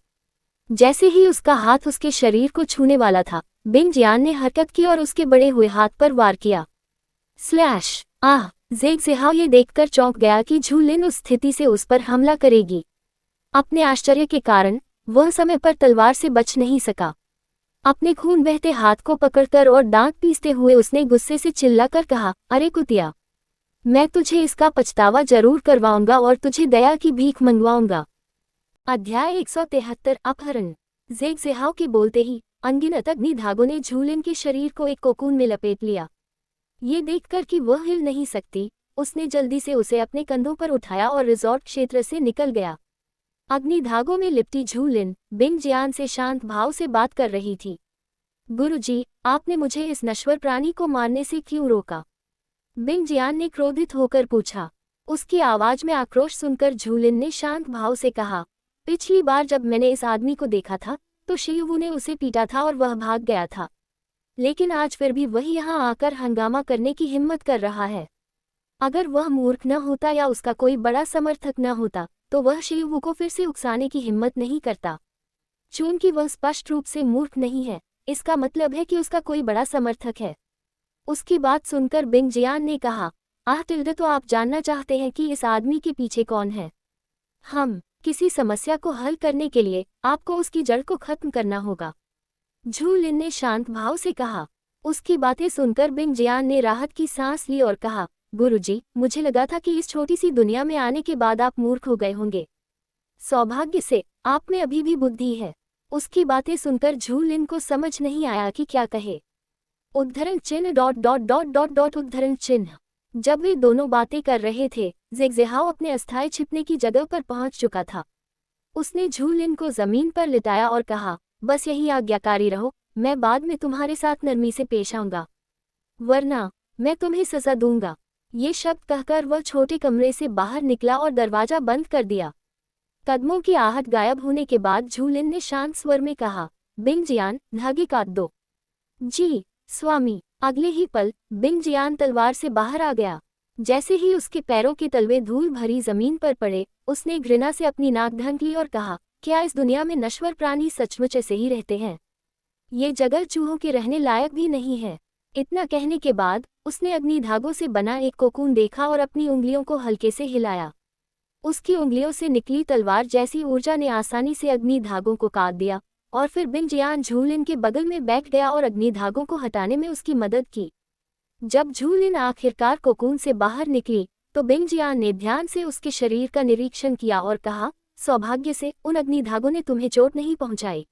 जैसे ही उसका हाथ उसके शरीर को छूने वाला था, बिंग जियान ने हरकत की और उसके बढ़े हुए हाथ पर वार किया। स्लैश। आह! ज़ेगज़ेहाओ ये देखकर चौंक गया कि झूलिन उस स्थिति से उस पर हमला करेगी। अपने आश्चर्य के कारण वह समय पर तलवार से बच नहीं सका। अपने खून बहते हाथ को पकड़कर और दांत पीसते हुए उसने गुस्से से चिल्लाकर कहा, अरे कुतिया, मैं तुझे इसका पछतावा जरूर करवाऊंगा और तुझे दया की भीख मंगवाऊंगा। अध्याय 173 अपहरण। ज़ेगज़ेहाओ के बोलते ही अनगिनत अग्नि धागों ने झूलिन के शरीर को एक कोकून में लपेट लिया। ये देखकर कि वह हिल नहीं सकती, उसने जल्दी से उसे अपने कंधों पर उठाया और रिजॉर्ट क्षेत्र से निकल गया। अग्नि धागों में लिपटी झूलिन बिंग जियान से शांत भाव से बात कर रही थी। गुरुजी, आपने मुझे इस नश्वर प्राणी को मारने से क्यों रोका? बिंग जियान ने क्रोधित होकर पूछा। उसकी आवाज में आक्रोश सुनकर झूलिन ने शांत भाव से कहा, पिछली बार जब मैंने इस आदमी को देखा था तो शियू ने उसे पीटा था और वह भाग गया था, लेकिन आज फिर भी वही यहाँ आकर हंगामा करने की हिम्मत कर रहा है। अगर वह मूर्ख न होता या उसका कोई बड़ा समर्थक न होता तो वह शियू को फिर से उकसाने की हिम्मत नहीं करता। चूंकि वह स्पष्ट रूप से मूर्ख नहीं है, इसका मतलब है कि उसका कोई बड़ा समर्थक है। उसकी बात सुनकर बिंग जियान ने कहा, आह टिल्डे, तो आप जानना चाहते हैं कि इस आदमी के पीछे कौन है? हम किसी समस्या को हल करने के लिए आपको उसकी जड़ को खत्म करना होगा, झू लिन ने शांत भाव से कहा। उसकी बातें सुनकर बिंग जियान ने राहत की सांस ली और कहा, गुरुजी, मुझे लगा था कि इस छोटी सी दुनिया में आने के बाद आप मूर्ख हो गए होंगे। सौभाग्य से आप में अभी भी बुद्धि है। उसकी बातें सुनकर झू लिन को समझ नहीं आया कि क्या कहे। उद्धरण चिन्ह dot dot dot dot dot उद्धरण चिन्ह। जब वे दोनों बातें कर रहे थे, ज़ेगज़ेहाओ अपने अस्थायी छिपने की जगह पर पहुंच चुका था। उसने झू लिन को जमीन पर लिटाया और कहा, बस यही आज्ञाकारी रहो, मैं बाद में तुम्हारे साथ नरमी से पेश आऊंगा, वरना मैं तुम्हें सजा दूंगा। ये शब्द कहकर वह छोटे कमरे से बाहर निकला और दरवाजा बंद कर दिया। कदमों की आहट गायब होने के बाद झू लिन ने शांत स्वर में कहा, बिंग जियान, धागे काट दो। जी स्वामी। अगले ही पल बिंग जियान तलवार से बाहर आ गया। जैसे ही उसके पैरों के तलवे धूल भरी जमीन पर पड़े, उसने घृणा से अपनी नाक ढंक ली और कहा, क्या इस दुनिया में नश्वर प्राणी सचमुच ऐसे ही रहते हैं? ये जगह चूहों के रहने लायक भी नहीं है। इतना कहने के बाद उसने अग्नि धागों से बना एक कोकून देखा और अपनी उंगलियों को हल्के से हिलाया। उसकी उंगलियों से निकली तलवार जैसी ऊर्जा ने आसानी से अग्नि धागों को काट दिया और फिर बिंग जियान झू लिन के बगल में बैठ गया और अग्नि धागों को हटाने में उसकी मदद की। जब झू लिन आखिरकार कोकून से बाहर निकली तो बिंग जियान ने ध्यान से उसके शरीर का निरीक्षण किया और कहा, सौभाग्य से उन अग्नि धागों ने तुम्हें चोट नहीं पहुंचाई,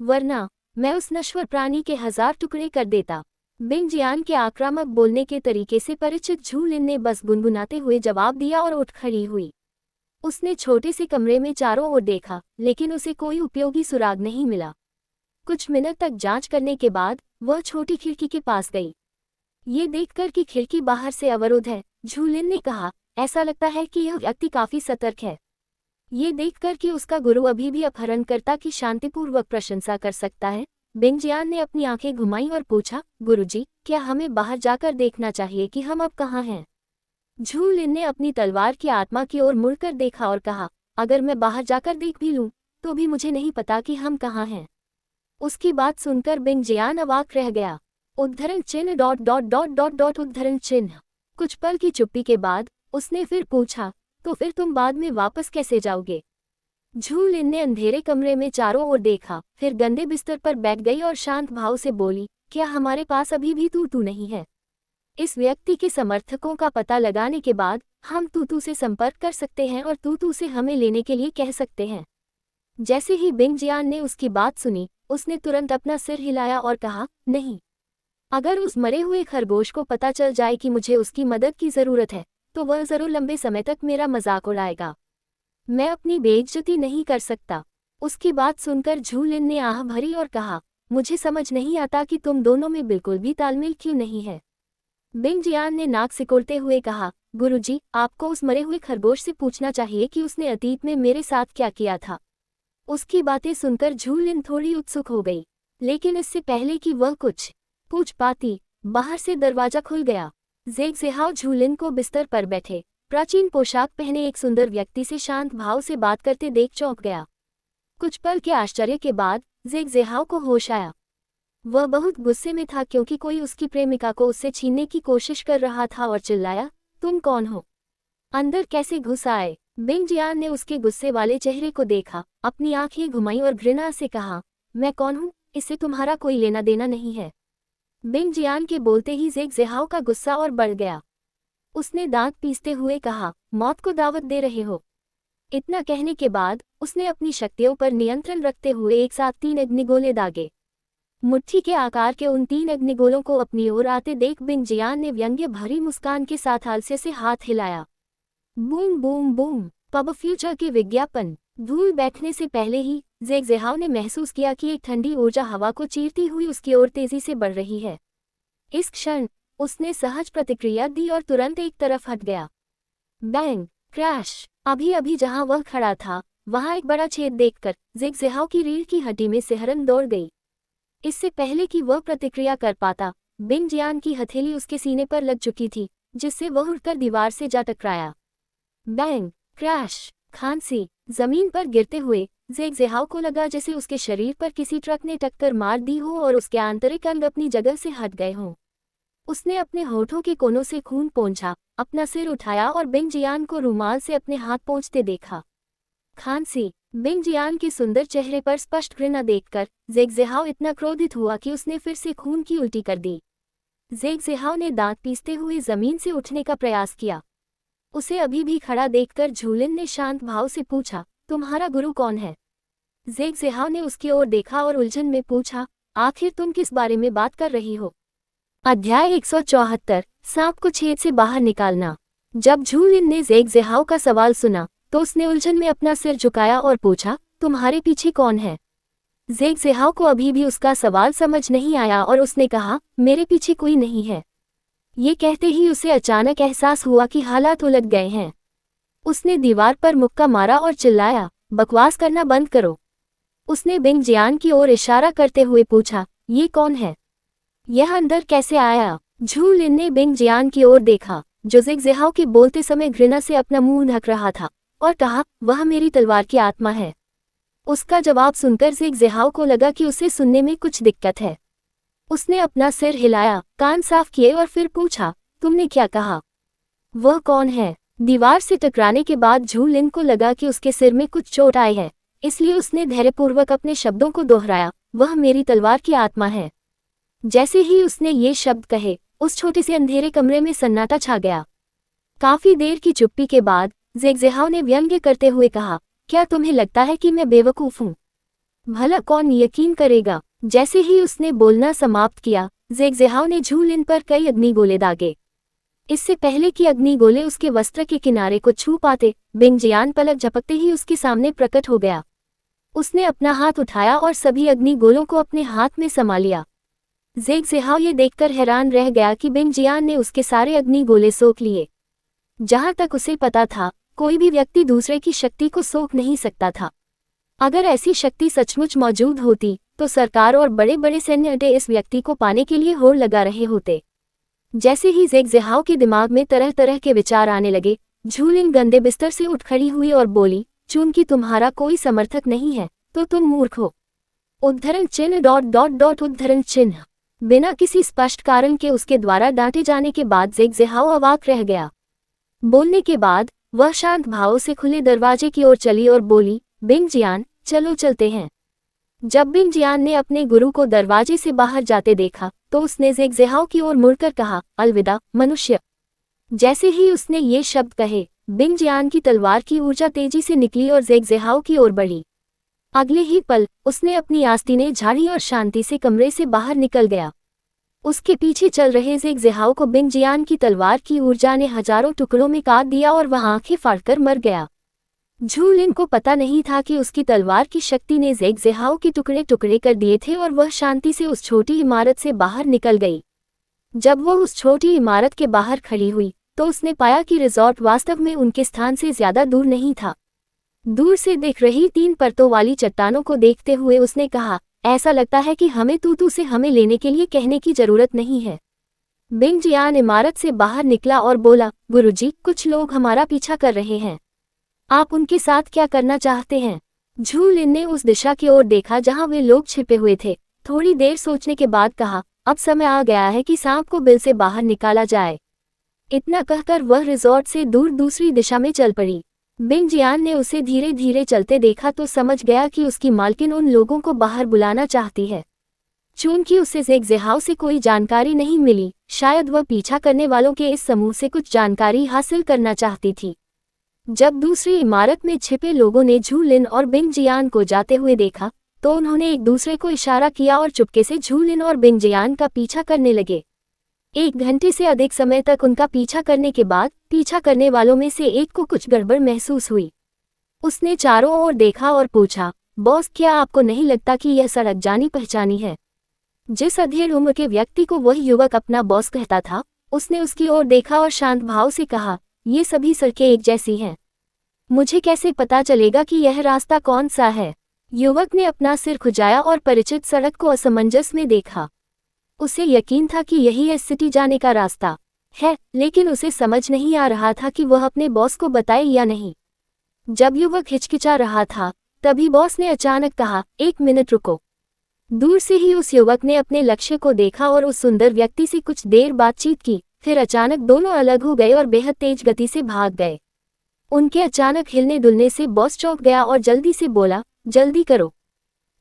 वरना मैं उस नश्वर प्राणी के 1000 टुकड़े कर देता। बिंग जियान के आक्रामक बोलने के तरीके से परिचित झू लिन ने बस गुनगुनाते हुए जवाब दिया और उठ खड़ी हुई। उसने छोटे से कमरे में चारों ओर देखा, लेकिन उसे कोई उपयोगी सुराग नहीं मिला। कुछ मिनट तक जांच करने के बाद वह छोटी खिड़की के पास गई। ये देखकर कि खिड़की बाहर से अवरुद्ध है, झू लिन ने कहा, ऐसा लगता है कि यह व्यक्ति काफी सतर्क है। ये देखकर कि उसका गुरु अभी भी अपहरणकर्ता की शांतिपूर्वक प्रशंसा कर सकता है, बिंग जियान ने अपनी आंखें घुमाई और पूछा, गुरुजी, क्या हमें बाहर जाकर देखना चाहिए कि हम अब कहाँ हैं? झू लिन ने अपनी तलवार की आत्मा की ओर मुड़कर देखा और कहा, अगर मैं बाहर जाकर देख भी लूं, तो भी मुझे नहीं पता कि हम कहाँ हैं। उसकी बात सुनकर बिंग जियान अवाक रह गया। उद्धरण चिन्ह dot dot dot dot dot उद्धरण चिन्ह। कुछ पल की चुप्पी के बाद उसने फिर पूछा, तो फिर तुम बाद में वापस कैसे जाओगे? झू लिन ने अंधेरे कमरे में चारों ओर देखा, फिर गंदे बिस्तर पर बैठ गई और शांत भाव से बोली, क्या हमारे पास अभी भी तूतू नहीं है? इस व्यक्ति के समर्थकों का पता लगाने के बाद हम तूतू से संपर्क कर सकते हैं और तूतू से हमें लेने के लिए कह सकते हैं। जैसे ही बिंग जियान ने उसकी बात सुनी, उसने तुरंत अपना सिर हिलाया और कहा, नहीं। अगर उस मरे हुए खरगोश को पता चल जाए कि मुझे उसकी मदद की जरूरत है, तो वह जरूर लंबे समय तक मेरा मजाक उड़ाएगा। मैं अपनी बेइज्जती नहीं कर सकता। उसकी बात सुनकर झू लिन ने आह भरी और कहा, मुझे समझ नहीं आता कि तुम दोनों में बिल्कुल भी तालमेल क्यों नहीं है। बिंग जियान ने नाक सिकोड़ते हुए कहा, गुरुजी, आपको उस मरे हुए खरगोश से पूछना चाहिए कि उसने अतीत में मेरे साथ क्या किया था। उसकी बातें सुनकर झू लिन थोड़ी उत्सुक हो गई, लेकिन इससे पहले कि वह कुछ पूछ पाती, बाहर से दरवाजा खुल गया। ज़ेगज़ेहाओ झू लिन को बिस्तर पर बैठे प्राचीन पोशाक पहने एक सुंदर व्यक्ति से शांत भाव से बात करते देख चौंक गया। कुछ पल के आश्चर्य के बाद ज़ेगज़ेहाओ को होश आया। वह बहुत गुस्से में था क्योंकि कोई उसकी प्रेमिका को उससे छीनने की कोशिश कर रहा था और चिल्लाया, तुम कौन हो? अंदर कैसे घुस आए? बिंग जियान ने उसके गुस्से वाले चेहरे को देखा, अपनी आंखें घुमाई और घृणा से कहा, मैं कौन हूँ, इससे तुम्हारा कोई लेना देना नहीं है। बिंग जियान के बोलते ही ज़ेगज़ेहाओ का गुस्सा और बढ़ गया। उसने दांत पीसते हुए कहा, मौत को दावत दे रहे हो? इतना कहने के बाद उसने अपनी शक्तियों पर नियंत्रण रखते हुए एक साथ 3 अग्निगोले दागे। मुट्ठी के आकार के उन 3 अग्निगोलों को अपनी ओर आते देख बिंग जियान ने व्यंग्य भरी मुस्कान के साथ आलस्य से हाथ हिलाया। Boom boom boom, pub future के विज्ञापन। धूल बैठने से पहले ही ज़ेगज़ेहाओ ने महसूस किया कि एक ठंडी ऊर्जा हवा को चीरती हुई उसकी ओर तेजी से बढ़ रही है। इस क्षण उसने सहज प्रतिक्रिया दी और तुरंत एक तरफ हट गया। Bang, crash. अभी अभी जहां वह खड़ा था, वहां एक बड़ा छेद देखकर ज़ेगज़ेहाओ की रीढ़ की हड्डी में सिहरन दौड़ गई। इससे पहले कि वह प्रतिक्रिया कर पाता, बिंग जियान की हथेली उसके सीने पर लग चुकी थी, जिससे वह उठकर दीवार से जा टकराया। बैंग, क्रैश, खांसी। जमीन पर गिरते हुए ज़ेगज़ेहाओ को लगा जैसे उसके शरीर पर किसी ट्रक ने टक्कर मार दी हो और उसके आंतरिक अंग अपनी जगह से हट गए हों। उसने अपने होठों के कोनों से खून पोंछा, अपना सिर उठाया और बिंग जियान को रुमाल से अपने हाथ पोंछते देखा। खांसी। बिंग जियान के सुंदर चेहरे पर स्पष्ट घृणा देखकर ज़ेग ज़िहाओ इतना क्रोधित हुआ कि उसने फिर से खून की उल्टी कर दी। ज़ेग ज़िहाओ ने दांत पीसते हुए जमीन से उठने का प्रयास किया। उसे अभी भी खड़ा देखकर झूलिन ने शांत भाव से पूछा, तुम्हारा गुरु कौन है? ज़ेग ज़िहाओ ने उसकी ओर देखा और उलझन में पूछा, आखिर तुम किस बारे में बात कर रही हो? अध्याय 174, सांप को छेद से बाहर निकालना। जब झूलिन ने ज़ेग ज़िहाओ का सवाल सुना तो उसने उलझन में अपना सिर झुकाया और पूछा, तुम्हारे पीछे कौन है? ज़ेग ज़िहाओ को अभी भी उसका सवाल समझ नहीं आया और उसने कहा, मेरे पीछे कोई नहीं है। ये कहते ही उसे अचानक एहसास हुआ कि हालात उलट गए हैं। उसने दीवार पर मुक्का मारा और चिल्लाया, बकवास करना बंद करो। उसने बिंग जियान की ओर इशारा करते हुए पूछा, ये कौन है? यह अंदर कैसे आया? झू लिन ने बिंग जियान की ओर देखा, जो ज़ेग ज़िहाओ के बोलते समय घृणा से अपना मुंह ढक रहा था, और कहा, वह मेरी तलवार की आत्मा है। उसका जवाब सुनकर ज़ेग ज़िहाओ को लगा कि उसे सुनने में कुछ दिक्कत है। उसने अपना सिर हिलाया, कान साफ किए और फिर पूछा, तुमने क्या कहा? वह कौन है? दीवार से टकराने के बाद झू लिन को लगा कि उसके सिर में कुछ चोट आई है, इसलिए उसने धैर्यपूर्वक अपने शब्दों को दोहराया, वह मेरी तलवार की आत्मा है। जैसे ही उसने ये शब्द कहे, उस छोटे से अंधेरे कमरे में सन्नाटा छा गया। काफी देर की चुप्पी के बाद ज़ेग ज़िहाओ ने व्यंग्य करते हुए कहा, क्या तुम्हें लगता है कि मैं बेवकूफ हूँ? भला कौन यकीन करेगा? जैसे ही उसने बोलना समाप्त किया, ज़ेग ज़िहाओ ने झू लिन पर कई अग्निगोले दागे। इससे पहले कि अग्निगोले उसके वस्त्र के किनारे को छू पाते, बिंग जियान पलक झपकते ही उसके सामने प्रकट हो गया। उसने अपना हाथ उठाया और सभी अग्निगोलों को अपने हाथ में समा लिया। ज़ेग ज़िहाओ ये देखकर हैरान रह गया कि बिंग जियान ने उसके सारे अग्निगोले सोख लिए। जहां तक उसे पता था, कोई भी व्यक्ति दूसरे की शक्ति को सोख नहीं सकता था। अगर ऐसी शक्ति सचमुच मौजूद होती, तो सरकार और बड़े बड़े सैन्य अड्डे इस व्यक्ति को पाने के लिए होड़ लगा रहे होते। जैसे ही ज़ेग ज़िहाओ के दिमाग में तरह तरह के विचार आने लगे, झू लिन गंदे बिस्तर से उठ खड़ी हुई और बोली, चूंकि तुम्हारा कोई समर्थक नहीं है, तो तुम मूर्ख हो। उद्धरण चिन्ह ... उद्धरण चिन्ह। बिना किसी स्पष्ट कारण के उसके द्वारा डांटे जाने के बाद ज़ेग ज़िहाओ अवाक रह गया। बोलने के बाद वह शांत भाव से खुले दरवाजे की ओर चली और बोली, बिंग जियान, चलो चलते हैं। जब बिंग जियान ने अपने गुरु को दरवाजे से बाहर जाते देखा, तो उसने ज़ेग ज़िहाओ की ओर मुड़कर कहा, अलविदा मनुष्य। जैसे ही उसने ये शब्द कहे, बिंग जियान की तलवार की ऊर्जा तेजी से निकली और ज़ेग ज़िहाओ की ओर बढ़ी। अगले ही पल उसने अपनी आस्तीनें झाड़ी और शांति से कमरे से बाहर निकल गया। उसके पीछे चल रहे ज़ेग ज़िहाओ को बिंग जियान की तलवार की ऊर्जा ने हजारों टुकड़ों में काट दिया और वह आंखें फाड़कर मर गया। झू लिन को पता नहीं था कि उसकी तलवार की शक्ति ने ज़ेग ज़िहाओ के टुकड़े टुकड़े कर दिए थे और वह शांति से उस छोटी इमारत से बाहर निकल गई। जब वह उस छोटी इमारत के बाहर खड़ी हुई, तो उसने पाया कि रिजॉर्ट वास्तव में उनके स्थान से ज्यादा दूर नहीं था। दूर से दिख रही 3 परतों वाली चट्टानों को देखते हुए उसने कहा, ऐसा लगता है कि हमें तू से हमें लेने के लिए कहने की जरूरत नहीं है। बिंग जियान इमारत से बाहर निकला और बोला, गुरुजी, कुछ लोग हमारा पीछा कर रहे हैं। आप उनके साथ क्या करना चाहते हैं? झू लिन ने उस दिशा की ओर देखा जहां वे लोग छिपे हुए थे। थोड़ी देर सोचने के बाद कहा, अब समय आ गया है कि सांप को बिल से बाहर निकाला जाए। इतना कहकर वह रिजॉर्ट से दूर दूसरी दिशा में चल पड़ी। बिंग जियान ने उसे धीरे धीरे चलते देखा तो समझ गया कि उसकी मालकिन उन लोगों को बाहर बुलाना चाहती है। चूंकि उसे ज़ेग ज़िहाओ से कोई जानकारी नहीं मिली, शायद वह पीछा करने वालों के इस समूह से कुछ जानकारी हासिल करना चाहती थी। जब दूसरी इमारत में छिपे लोगों ने झू लिन और बिंग जियान को जाते हुए देखा, तो उन्होंने एक दूसरे को इशारा किया और चुपके से झू लिन और बिंग जियान का पीछा करने लगे। 1 घंटे से अधिक समय तक उनका पीछा करने के बाद पीछा करने वालों में से एक को कुछ गड़बड़ महसूस हुई। उसने चारों ओर देखा और पूछा, बॉस, क्या आपको नहीं लगता कि यह सड़क जानी पहचानी है? जिस अधेड़ उम्र के व्यक्ति को वह युवक अपना बॉस कहता था, उसने उसकी ओर देखा और शांत भाव से कहा, ये सभी सड़कें एक जैसी हैं। मुझे कैसे पता चलेगा कि यह रास्ता कौन सा है? युवक ने अपना सिर खुजाया और परिचित सड़क को असमंजस में देखा। उसे यकीन था कि यही इस सिटी जाने का रास्ता है, लेकिन उसे समझ नहीं आ रहा था कि वह अपने बॉस को बताए या नहीं। जब युवक हिचकिचा रहा था, तभी बॉस ने अचानक कहा, 1 मिनट रुको। दूर से ही उस युवक ने अपने लक्ष्य को देखा और उस सुंदर व्यक्ति से कुछ देर बातचीत की, फिर अचानक दोनों अलग हो गए और बेहद तेज गति से भाग गए। उनके अचानक हिलने डुलने से बॉस चौंक गया और जल्दी से बोला, जल्दी करो,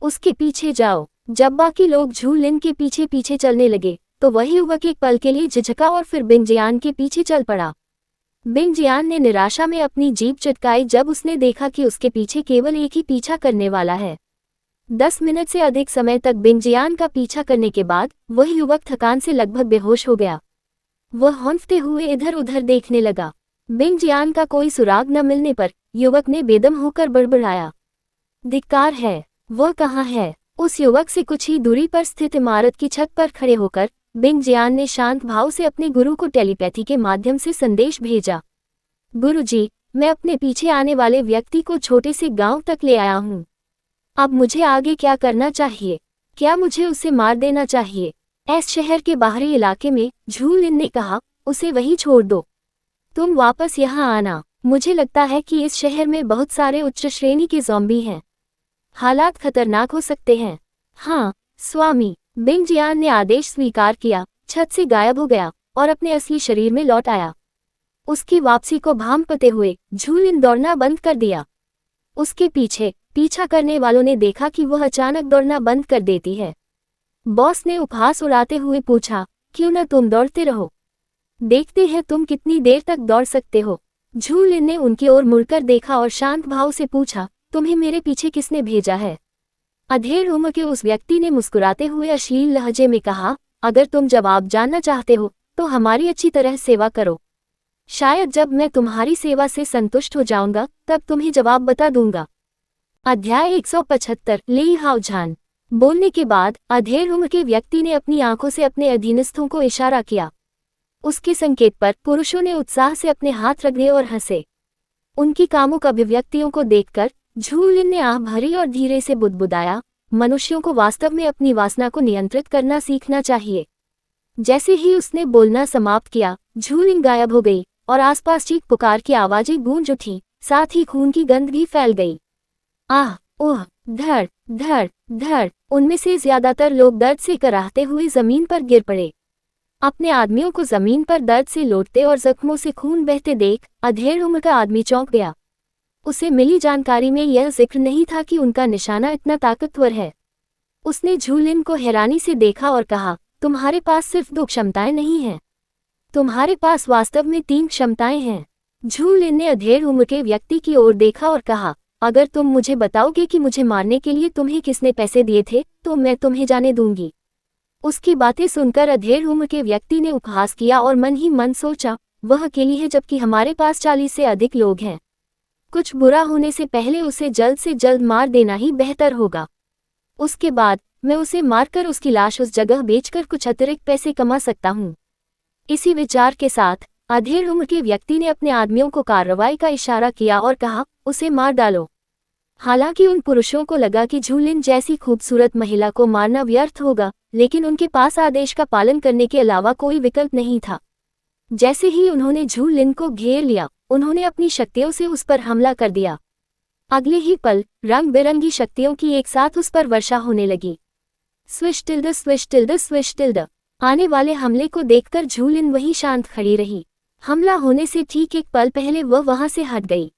उसके पीछे जाओ। जब बाकी लोग झू लिन के पीछे पीछे चलने लगे तो वही युवक एक पल के लिए झिझका और फिर बिंग जियान के पीछे चल पड़ा। बिंग जियान ने निराशा में अपनी जीभ चटकाई जब उसने देखा कि उसके पीछे केवल एक ही पीछा करने वाला है। 10 मिनट से अधिक समय तक बिंग जियान का पीछा करने के बाद वह युवक थकान से लगभग बेहोश हो गया। वह हौंफते हुए इधर उधर देखने लगा। बिंग जियान का कोई सुराग न मिलने पर युवक ने बेदम होकर बड़बड़ाया, धिक्कार है, वह कहाँ है? उस युवक से कुछ ही दूरी पर स्थित इमारत की छत पर खड़े होकर बिंग जियान ने शांत भाव से अपने गुरु को टेलीपैथी के माध्यम से संदेश भेजा, गुरुजी, मैं अपने पीछे आने वाले व्यक्ति को छोटे से गांव तक ले आया हूँ। अब मुझे आगे क्या करना चाहिए? क्या मुझे उसे मार देना चाहिए? इस शहर के बाहरी इलाके में, झू लिन ने कहा, उसे वहीं छोड़ दो। तुम वापस यहाँ आना। मुझे लगता है कि इस शहर में बहुत सारे उच्च श्रेणी के ज़ॉम्बी हैं। हालात खतरनाक हो सकते हैं। हाँ स्वामी। बिंग जियान ने आदेश स्वीकार किया, छत से गायब हो गया और अपने असली शरीर में लौट आया। उसकी वापसी को भांपते हुए झू लिन दौड़ना बंद कर दिया। उसके पीछे पीछा करने वालों ने देखा कि वह अचानक दौड़ना बंद कर देती है। बॉस ने उपहास उड़ाते हुए पूछा, क्यों न तुम दौड़ते रहो, देखते हैं तुम कितनी देर तक दौड़ सकते हो। झू लिन ने उनकी ओर मुड़कर देखा और शांत भाव से पूछा, तुम्हें मेरे पीछे किसने भेजा है? अधेड़ उम्र के उस व्यक्ति ने मुस्कुराते हुए अश्लील लहजे में कहा, अगर तुम जवाब जानना चाहते हो तो हमारी अच्छी तरह सेवा करो। शायद जब मैं तुम्हारी सेवा से संतुष्ट हो जाऊंगा तब तुम्हें जवाब बता दूंगा। अध्याय 175 ली हाओझान। बोलने के बाद अधेड़ उम्र के व्यक्ति ने अपनी आंखों से अपने अधीनस्थों को इशारा किया। उसके संकेत पर पुरुषों ने उत्साह से अपने हाथ रगड़े और हंसे। उनकी कामुक अभिव्यक्तियों को देखकर झू लिन ने आह भरी और धीरे से बुदबुदाया, मनुष्यों को वास्तव में अपनी वासना को नियंत्रित करना सीखना चाहिए। जैसे ही उसने बोलना समाप्त किया, झू लिन गायब हो गई और आसपास चीख पुकार की आवाजें गूंज उठी, साथ ही खून की गंध भी फैल गई। आह, ओह, धड़ धड़ धड़। उनमें से ज्यादातर लोग दर्द से कराहते हुए जमीन पर गिर पड़े। अपने आदमियों को जमीन पर दर्द से लोटते और जख्मों से खून बहते देख अधेड़ उम्र का आदमी चौंक गया। उसे मिली जानकारी में यह जिक्र नहीं था कि उनका निशाना इतना ताकतवर है। उसने झू लिन को हैरानी से देखा और कहा, तुम्हारे पास सिर्फ 2 क्षमताएं नहीं हैं, तुम्हारे पास वास्तव में 3 क्षमताएं हैं। झू लिन ने अधेड़ उम्र के व्यक्ति की ओर देखा और कहा, अगर तुम मुझे बताओगे कि मुझे मारने के लिए तुम्हें किसने पैसे दिए थे तो मैं तुम्हें जाने दूंगी। उसकी बातें सुनकर अधेड़ उम्र के व्यक्ति ने उपहास किया और मन ही मन सोचा, वह अकेली है जबकि हमारे पास 40 से अधिक लोग हैं। कुछ बुरा होने से पहले उसे जल्द से जल्द मार देना ही बेहतर होगा। उसके बाद मैं उसे मारकर उसकी लाश उस जगह बेचकर कुछ अतिरिक्त पैसे कमा सकता हूँ। इसी विचार के साथ अधेड़ उम्र के व्यक्ति ने अपने आदमियों को कार्रवाई का इशारा किया और कहा, उसे मार डालो। हालांकि उन पुरुषों को लगा कि झू लिन जैसी खूबसूरत महिला को मारना व्यर्थ होगा, लेकिन उनके पास आदेश का पालन करने के अलावा कोई विकल्प नहीं था। जैसे ही उन्होंने झू लिन को घेर लिया, उन्होंने अपनी शक्तियों से उस पर हमला कर दिया। अगले ही पल रंग बिरंगी शक्तियों की एक साथ उस पर वर्षा होने लगी। Swish tilde swish tilde swish tilde. आने वाले हमले को देखकर झू लिन वहीं शांत खड़ी रही। हमला होने से ठीक एक पल पहले वह वहां से हट गई।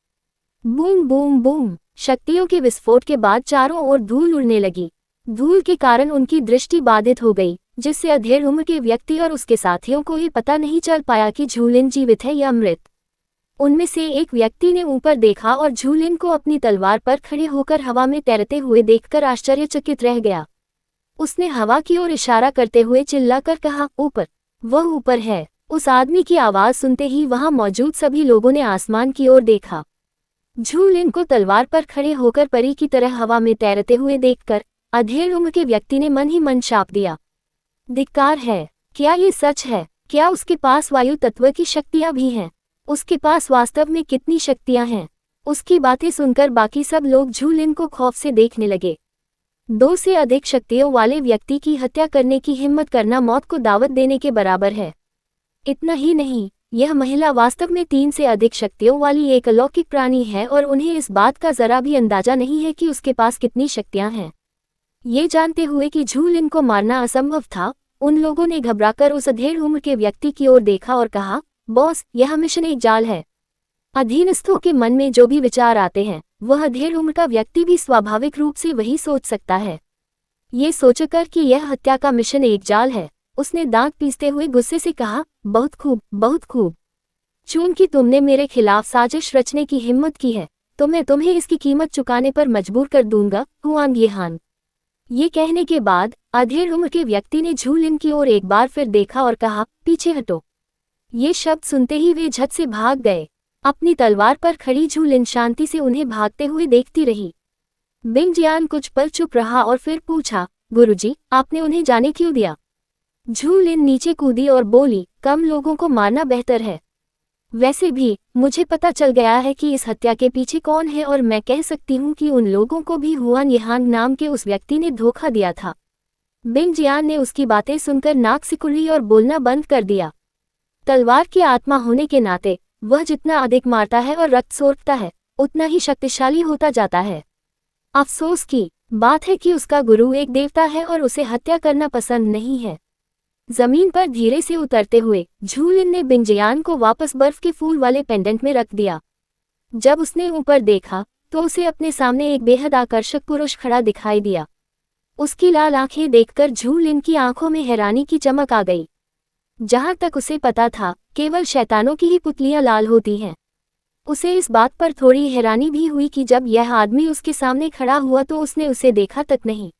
Boom boom boom. शक्तियों के विस्फोट के बाद चारों ओर धूल उड़ने लगी। धूल के कारण उनकी दृष्टि बाधित हो गई, जिससे अधेड़ उम्र के व्यक्ति और उसके साथियों को ये पता नहीं चल पाया कि झू लिन जीवित है या मृत। उनमें से एक व्यक्ति ने ऊपर देखा और झू लिन को अपनी तलवार पर खड़े होकर हवा में तैरते हुए देखकर आश्चर्यचकित रह गया। उसने हवा की ओर इशारा करते हुए चिल्लाकर कहा, ऊपर। वह ऊपर है। उस आदमी की आवाज सुनते ही वहां मौजूद सभी लोगों ने आसमान की ओर देखा। झू लिन को तलवार पर खड़े होकर परी की तरह हवा में तैरते हुए देखकर अधेड़ उम्र के व्यक्ति ने मन ही मन शाप दिया, धिक्कार है। क्या ये सच है? क्या उसके पास वायु तत्व की शक्तियां भी हैं? उसके पास वास्तव में कितनी शक्तियां हैं? उसकी बातें सुनकर बाकी सब लोग झू लिन को खौफ से देखने लगे। 2 से अधिक शक्तियों वाले व्यक्ति की हत्या करने की हिम्मत करना मौत को दावत देने के बराबर है। इतना ही नहीं, यह महिला वास्तव में 3 से अधिक शक्तियों वाली एक अलौकिक प्राणी है और उन्हें इस बात का जरा भी अंदाजा नहीं है कि उसके पास कितनी शक्तियां हैं। ये जानते हुए कि झूलिन को मारना असंभव था, उन लोगों ने घबराकर उस अधेड़ उम्र के व्यक्ति की ओर देखा और कहा, बॉस, यह मिशन एक जाल है। अधीनस्थों के मन में जो भी विचार आते हैं, वह अधेड़ उम्र का व्यक्ति भी स्वाभाविक रूप से वही सोच सकता है। ये सोचकर कि यह हत्या का मिशन एक जाल है, उसने दांत पीसते हुए गुस्से से कहा, बहुत खूब, बहुत खूब। चूंकि तुमने मेरे खिलाफ साजिश रचने की हिम्मत की है, तो मैं तुम्हें इसकी कीमत चुकाने पर मजबूर कर दूंगा, हुआंग येहान। ये कहने के बाद अधेड़ उम्र के व्यक्ति ने झूलिन की ओर एक बार फिर देखा और कहा, पीछे हटो। ये शब्द सुनते ही वे झट से भाग गए। अपनी तलवार पर खड़ी झूलिन शांति से उन्हें भागते हुए देखती रही। बिंग जियान कुछ पल चुप रहा और फिर पूछा, गुरुजी, आपने उन्हें जाने क्यों दिया? झूलिन नीचे कूदी और बोली, कम लोगों को मारना बेहतर है। वैसे भी मुझे पता चल गया है कि इस हत्या के पीछे कौन है और मैं कह सकती हूँ कि उन लोगों को भी हुआन येहान नाम के उस व्यक्ति ने धोखा दिया था। बिंग जियान ने उसकी बातें सुनकर नाक सिकुड़ी और बोलना बंद कर दिया। तलवार की आत्मा होने के नाते वह जितना अधिक मारता है और रक्त सोखता है, उतना ही शक्तिशाली होता जाता है। अफसोस की बात है कि उसका गुरु एक देवता है और उसे हत्या करना पसंद नहीं है। जमीन पर धीरे से उतरते हुए झूलिन ने बिंग जियान को वापस बर्फ के फूल वाले पेंडेंट में रख दिया। जब उसने ऊपर देखा तो उसे अपने सामने एक बेहद आकर्षक पुरुष खड़ा दिखाई दिया। उसकी लाल आंखें देखकर झूलिन की आंखों में हैरानी की चमक आ गई। जहां तक उसे पता था, केवल शैतानों की ही पुतलियां लाल होती हैं। उसे इस बात पर थोड़ी हैरानी भी हुई कि जब यह आदमी उसके सामने खड़ा हुआ तो उसने उसे देखा तक नहीं।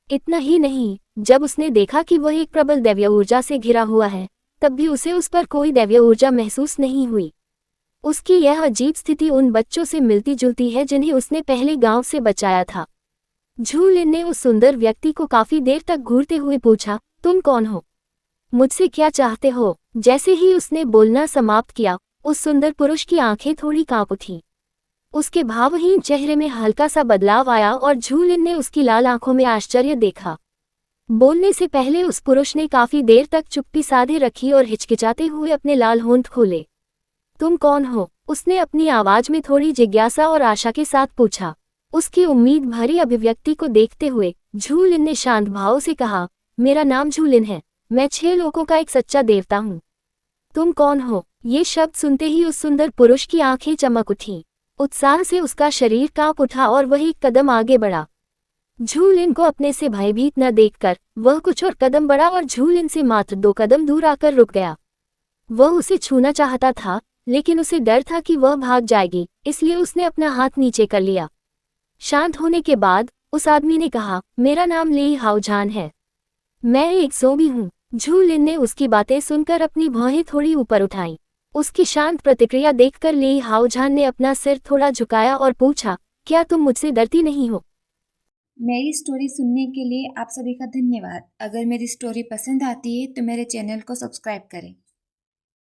इतना ही नहीं, जब उसने देखा कि वह एक प्रबल दैवीय ऊर्जा से घिरा हुआ है, तब भी उसे उस पर कोई दैवीय ऊर्जा महसूस नहीं हुई। उसकी यह अजीब स्थिति उन बच्चों से मिलती जुलती है जिन्हें उसने पहले गांव से बचाया था। झूलिन ने उस सुंदर व्यक्ति को काफी देर तक घूरते हुए पूछा, तुम कौन हो? मुझसे क्या चाहते हो? जैसे ही उसने बोलना समाप्त किया, उस सुंदर पुरुष की आंखें थोड़ी कांप उठी। उसके भावहीन चेहरे में हल्का सा बदलाव आया और झूलिन ने उसकी लाल आंखों में आश्चर्य देखा। बोलने से पहले उस पुरुष ने काफी देर तक चुप्पी साधे रखी और हिचकिचाते हुए अपने लाल होंठ खोले। तुम कौन हो? उसने अपनी आवाज में थोड़ी जिज्ञासा और आशा के साथ पूछा। उसकी उम्मीद भरी अभिव्यक्ति को देखते हुए झूलिन ने शांत भाव से कहा, मेरा नाम झूलिन है, मैं 6 लोगों का एक सच्चा देवता हूँ। तुम कौन हो? ये शब्द सुनते ही उस सुंदर पुरुष की आंखें चमक उठीं। उत्साह से उसका शरीर कांप उठा और वह एक कदम आगे बढ़ा। झूलिन को अपने से भयभीत न देखकर वह कुछ और कदम बढ़ा और झूलिन से मात्र 2 कदम दूर आकर रुक गया। वह उसे छूना चाहता था, लेकिन उसे डर था कि वह भाग जाएगी, इसलिए उसने अपना हाथ नीचे कर लिया। शांत होने के बाद उस आदमी ने कहा, मेरा नाम ली हाओजान है, मैं एक ज़ोंबी हूँ। झूलिन ने उसकी बातें सुनकर अपनी भौहें थोड़ी ऊपर उठाईं। उसकी शांत प्रतिक्रिया देखकर ली हाओजान ने अपना सिर थोड़ा झुकाया और पूछा, क्या तुम मुझसे डरती नहीं हो? मेरी स्टोरी सुनने के लिए आप सभी का धन्यवाद। अगर मेरी स्टोरी पसंद आती है तो मेरे चैनल को सब्सक्राइब करें।